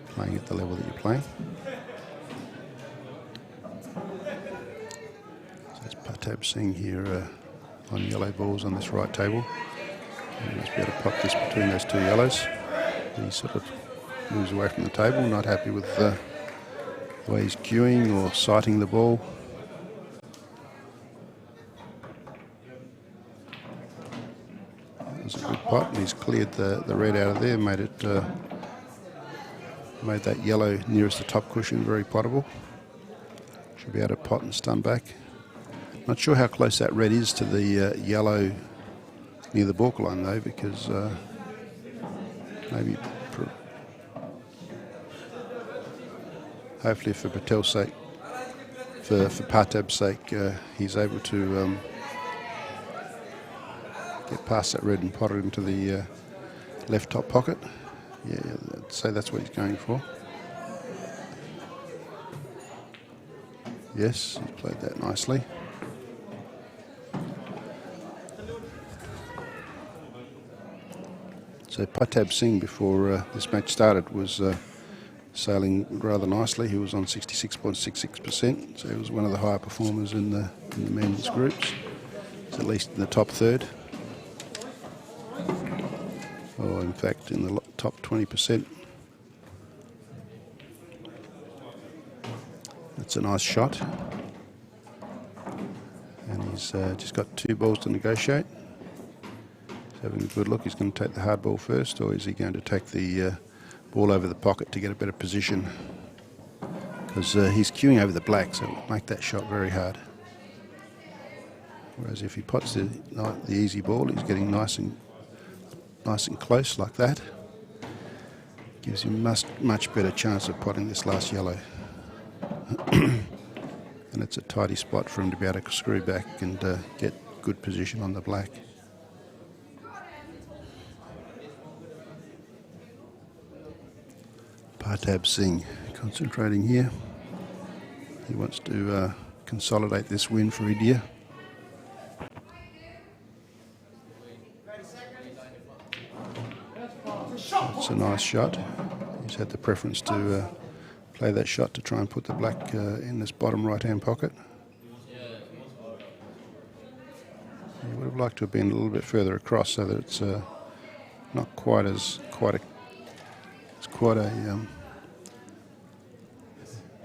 playing at the level that you're playing. So it's Patab Singh here on yellow balls on this right table. He must be able to pop this between those two yellows. He sort of moves away from the table, not happy with the way he's cueing or sighting the ball. It was a good pot, and he's cleared the red out of there, made that yellow nearest the top cushion very potable. Should be able to pot and stun back. Not sure how close that red is to the yellow near the balk line though, because maybe hopefully for Patel's sake, for Patab's sake, he's able to get past that red and pot it into the left top pocket. Yeah, I'd say that's what he's going for. Yes, he played that nicely. So Patab Singh, before this match started, was sailing rather nicely. He was on 66.66%, so he was one of the higher performers in the men's groups. He's at least in the top third. Or in fact, in the top 20%. That's a nice shot. And he's just got 2 balls to negotiate. Having a good look. He's going to take the hard ball first, or is he going to take the ball over the pocket to get a better position? Because he's cueing over the black, so it'll make that shot very hard. Whereas if he pots the easy ball, he's getting nice and close like that. Gives him much better chance of potting this last yellow. And it's a tidy spot for him to be able to screw back and get good position on the black. Patab Singh concentrating here. He wants to consolidate this win for India. It's a nice shot. He's had the preference to play that shot to try and put the black in this bottom right-hand pocket. He would have liked to have been a little bit further across so that it's not it's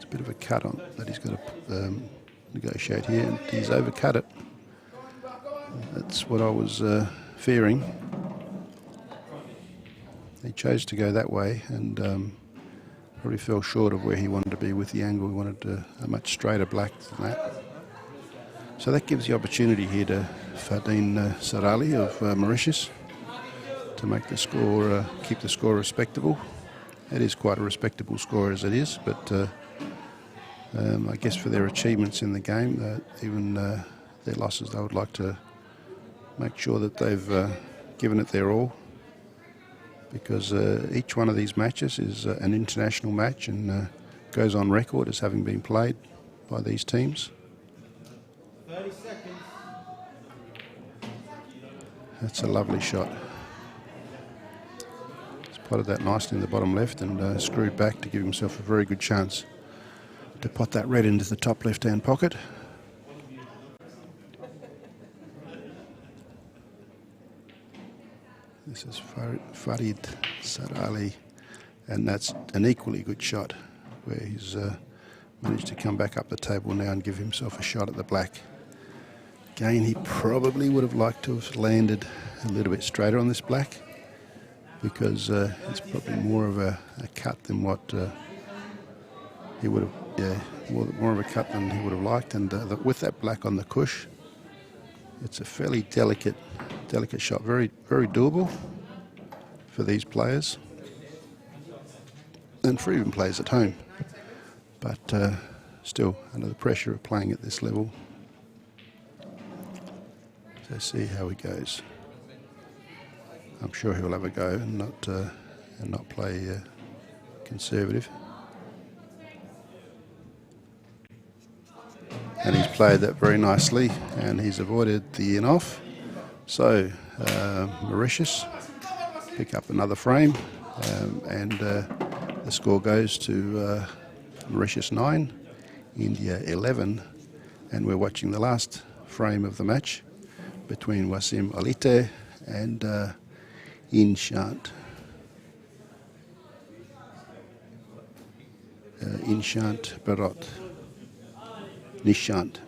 a bit of a cut on that he's got to negotiate here, and he's overcut it. That's what I was fearing. He chose to go that way and probably fell short of where he wanted to be with the angle. He wanted a much straighter black than that. So that gives the opportunity here to Ferdinand Sarali of Mauritius to make the score, keep the score respectable. It is quite a respectable score as it is, but I guess for their achievements in the game, even their losses, they would like to make sure that they've given it their all, because each one of these matches is an international match and goes on record as having been played by these teams. 30 seconds. That's a lovely shot. Spotted that nicely in the bottom left and screwed back to give himself a very good chance to pot that red into the top left-hand pocket. This is Farid Sarali, and that's an equally good shot where he's managed to come back up the table now and give himself a shot at the black. Again, he probably would have liked to have landed a little bit straighter on this black because it's probably more of a cut than what he would have, more of a cut than he would have liked. And with that black on the cush, it's a fairly delicate shot, very, very doable for these players and for even players at home. But still, under the pressure of playing at this level, so see how he goes. I'm sure he'll have a go and not play conservative. And he's played that very nicely, and he's avoided the in-off. So Mauritius pick up another frame, and the score goes to Mauritius 9, India 11, and we're watching the last frame of the match between Wasim Alite and Nishant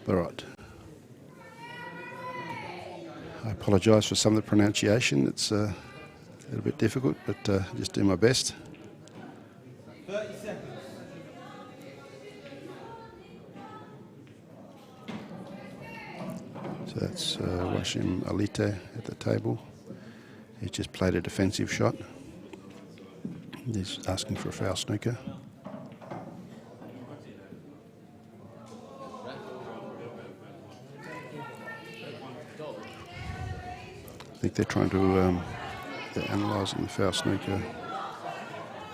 Bharat. I apologise for some of the pronunciation. It's a little bit difficult, but just do my best. 30 seconds. So that's Wasim Alite at the table. He's just played a defensive shot. He's asking for a foul snooker. I think they're trying to, they're analysing the foul snooker.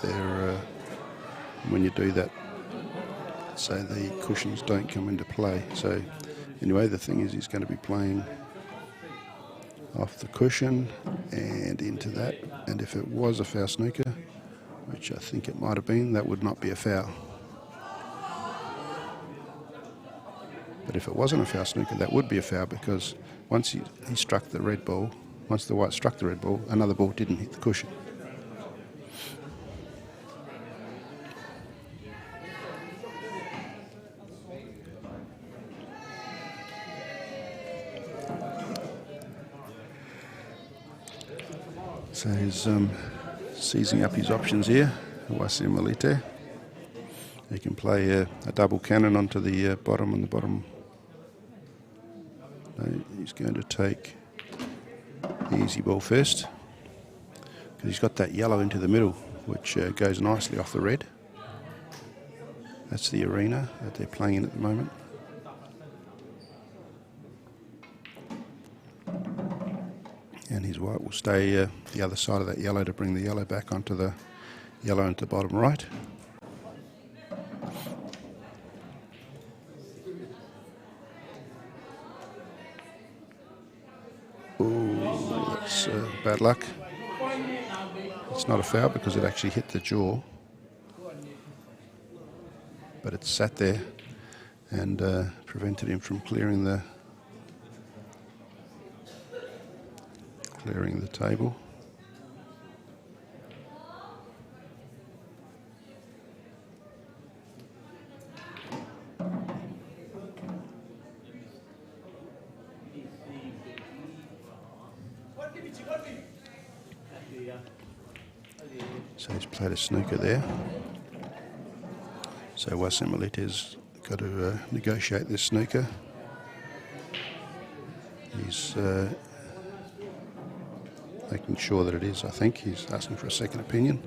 They're, when you do that, say the cushions don't come into play. So anyway, the thing is he's going to be playing off the cushion and into that. And if it was a foul snooker, which I think it might have been, that would not be a foul. But if it wasn't a foul snooker, that would be a foul because once he struck the red ball, once the white struck the red ball, another ball didn't hit the cushion. So he's seizing up his options here, Wasim Alite. He can play a double cannon onto the bottom on the bottom. No, he's going to take the easy ball first because he's got that yellow into the middle, which goes nicely off the red. That's the arena that they're playing in at the moment. And his white will stay the other side of that yellow to bring the yellow back onto the yellow into the bottom right. Ooh, that's bad luck. It's not a foul because it actually hit the jaw. But it sat there and prevented him from clearing the table. So he's played a snooker there. So Wasim Alite's got to negotiate this snooker. He's making sure that it is, I think. He's asking for a second opinion.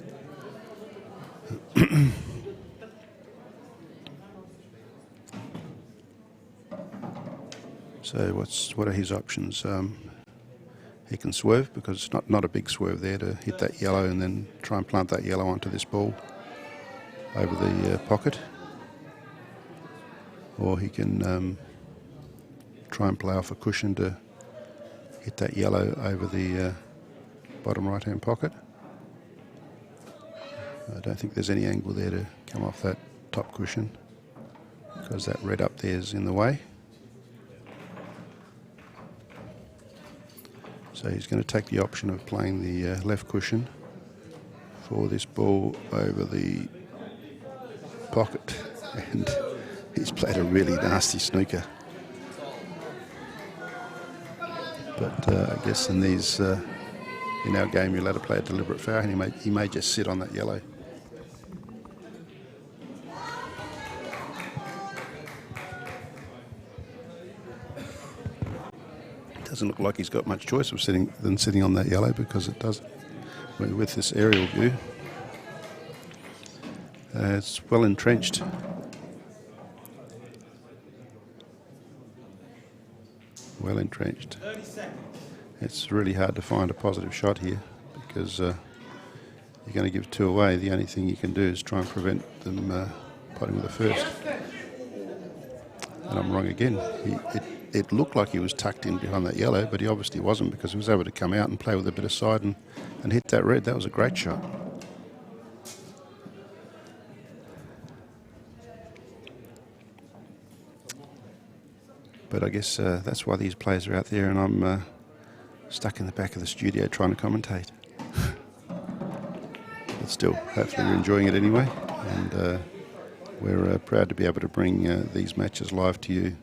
So what are his options? He can swerve because it's not a big swerve there to hit that yellow and then try and plant that yellow onto this ball over the pocket. Or he can try and play off a cushion to hit that yellow over the bottom right-hand pocket. I don't think there's any angle there to come off that top cushion because that red up there is in the way. So he's going to take the option of playing the left cushion for this ball over the pocket, and he's played a really nasty snooker. But I guess in these in our game you're allowed to play a deliberate foul, and he may just sit on that yellow. Doesn't look like he's got much choice of sitting on that yellow, because it does, with this aerial view, it's well entrenched. Well entrenched. It's really hard to find a positive shot here, because you're going to give two away. The only thing you can do is try and prevent them potting with the first. And I'm wrong again. It looked like he was tucked in behind that yellow, but he obviously wasn't, because he was able to come out and play with a bit of side and hit that red. That was a great shot. But I guess that's why these players are out there, and I'm stuck in the back of the studio trying to commentate. But still, hopefully you're enjoying it anyway, and we're proud to be able to bring these matches live to you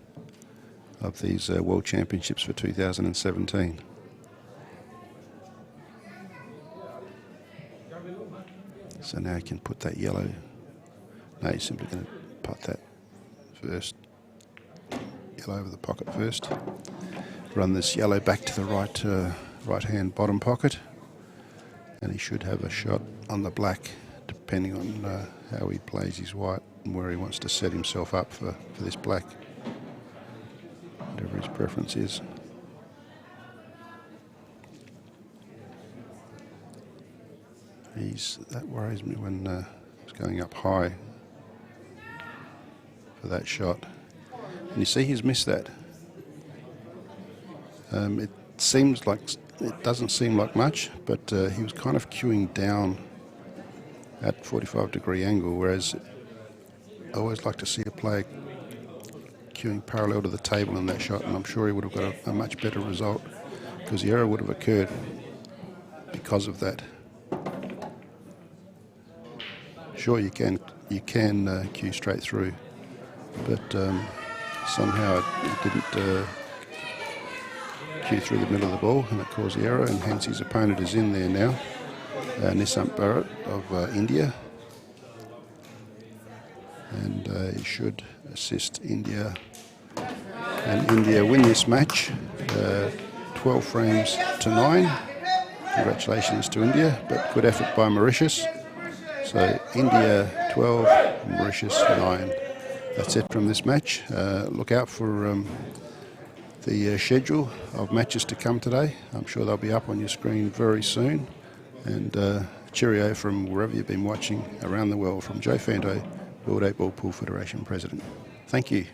of these World Championships for 2017. So now you can put that yellow. No, you're simply going to pot that first. Yellow over the pocket first. Run this yellow back to the right-hand bottom pocket, and he should have a shot on the black, depending on how he plays his white and where he wants to set himself up for this black. Whatever his preference is. That worries me when he's going up high for that shot. And you see he's missed that. It doesn't seem like much, but he was kind of cueing down at 45-degree angle, whereas I always like to see a player cueing parallel to the table in that shot, and I'm sure he would have got a much better result, because the error would have occurred because of that. Sure, you can cue straight through, but somehow it didn't cue through the middle of the ball, and it caused the error, and hence his opponent is in there now, Nisant Bharat of India, and he should assist India, and India win this match 12 frames to 9. Congratulations to India, but good effort by Mauritius. So India 12, Mauritius 9. That's it from this match. Look out for the schedule of matches to come today. I'm sure they'll be up on your screen very soon. And cheerio from wherever you've been watching around the world, from Joe Fanto, World 8 Ball Pool Federation President. Thank you.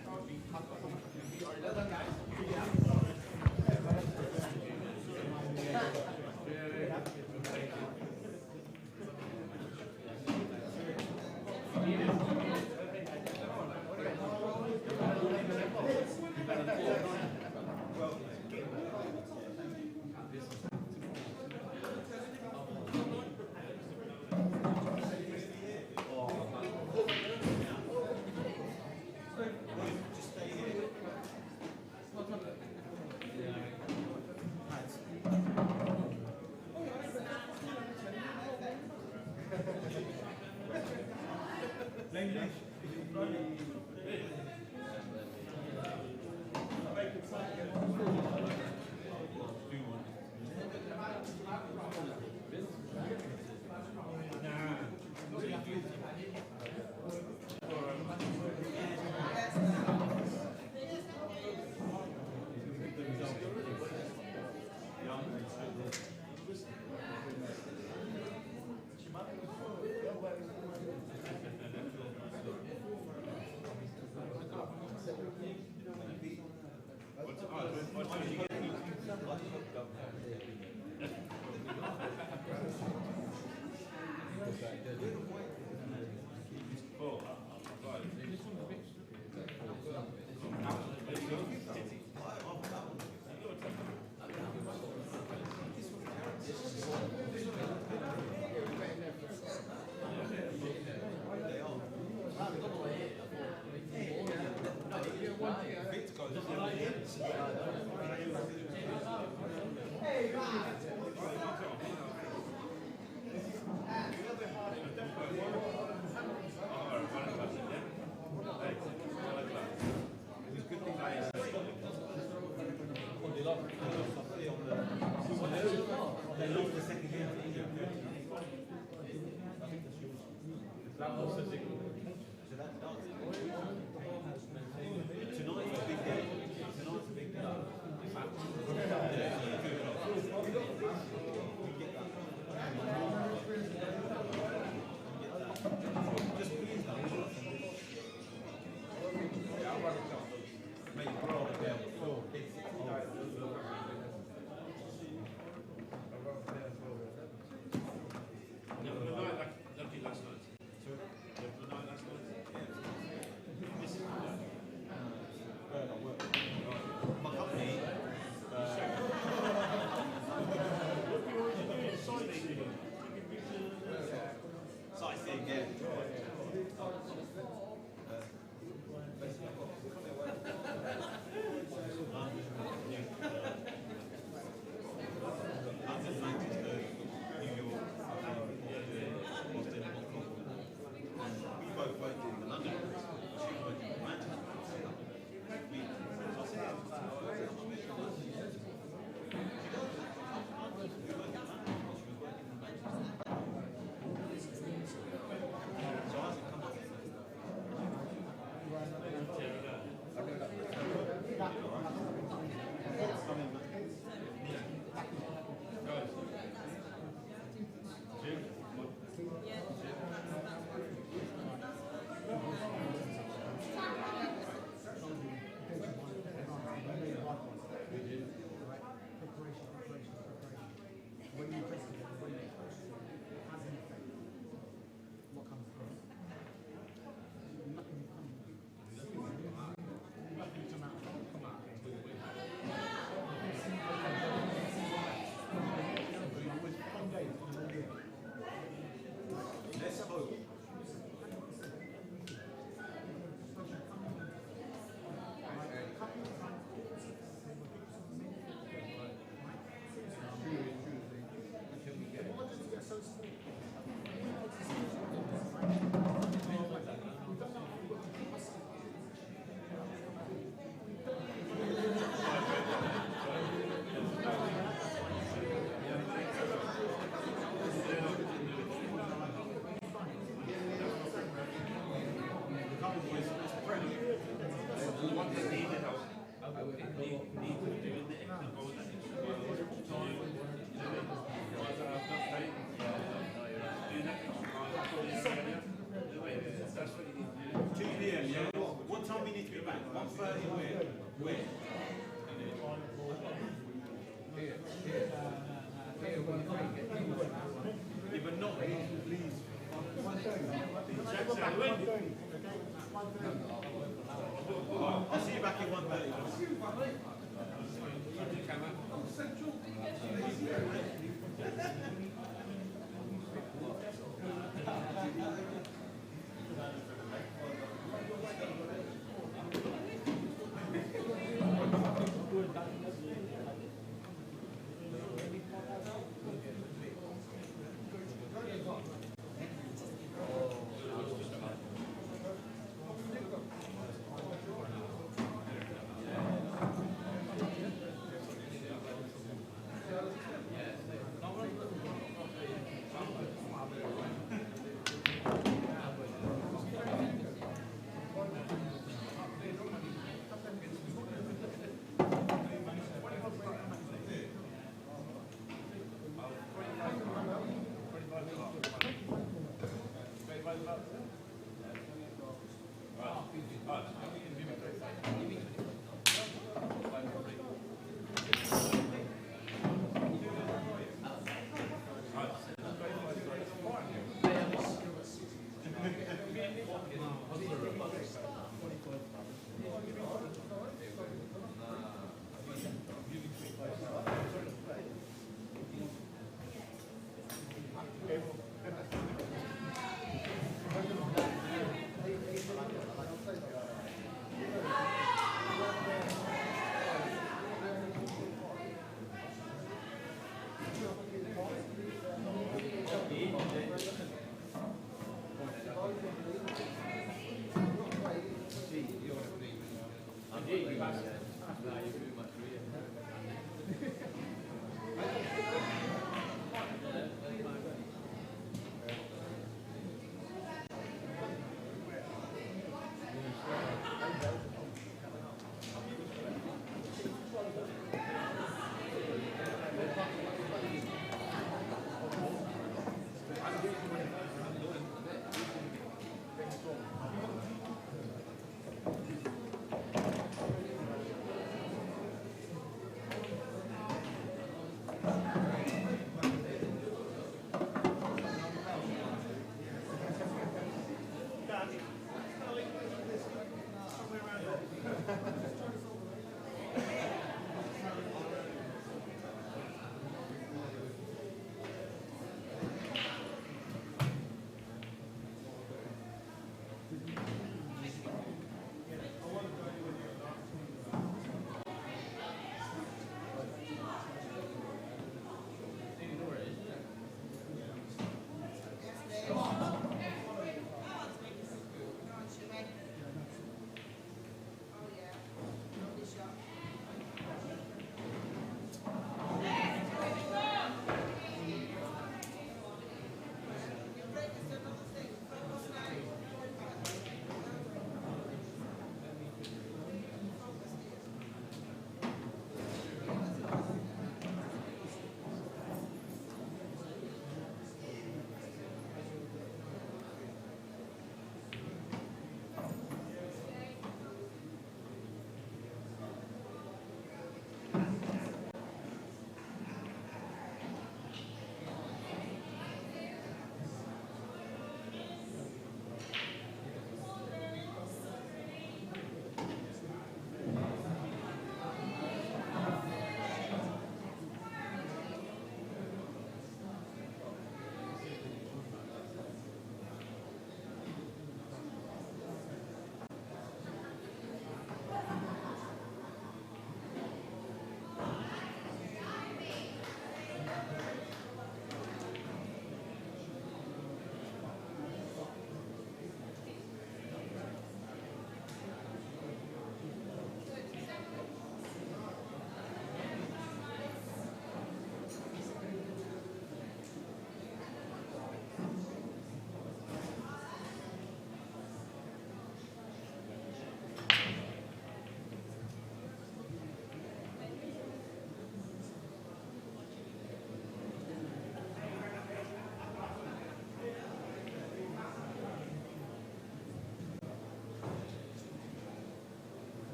I'll see you back in 1:30.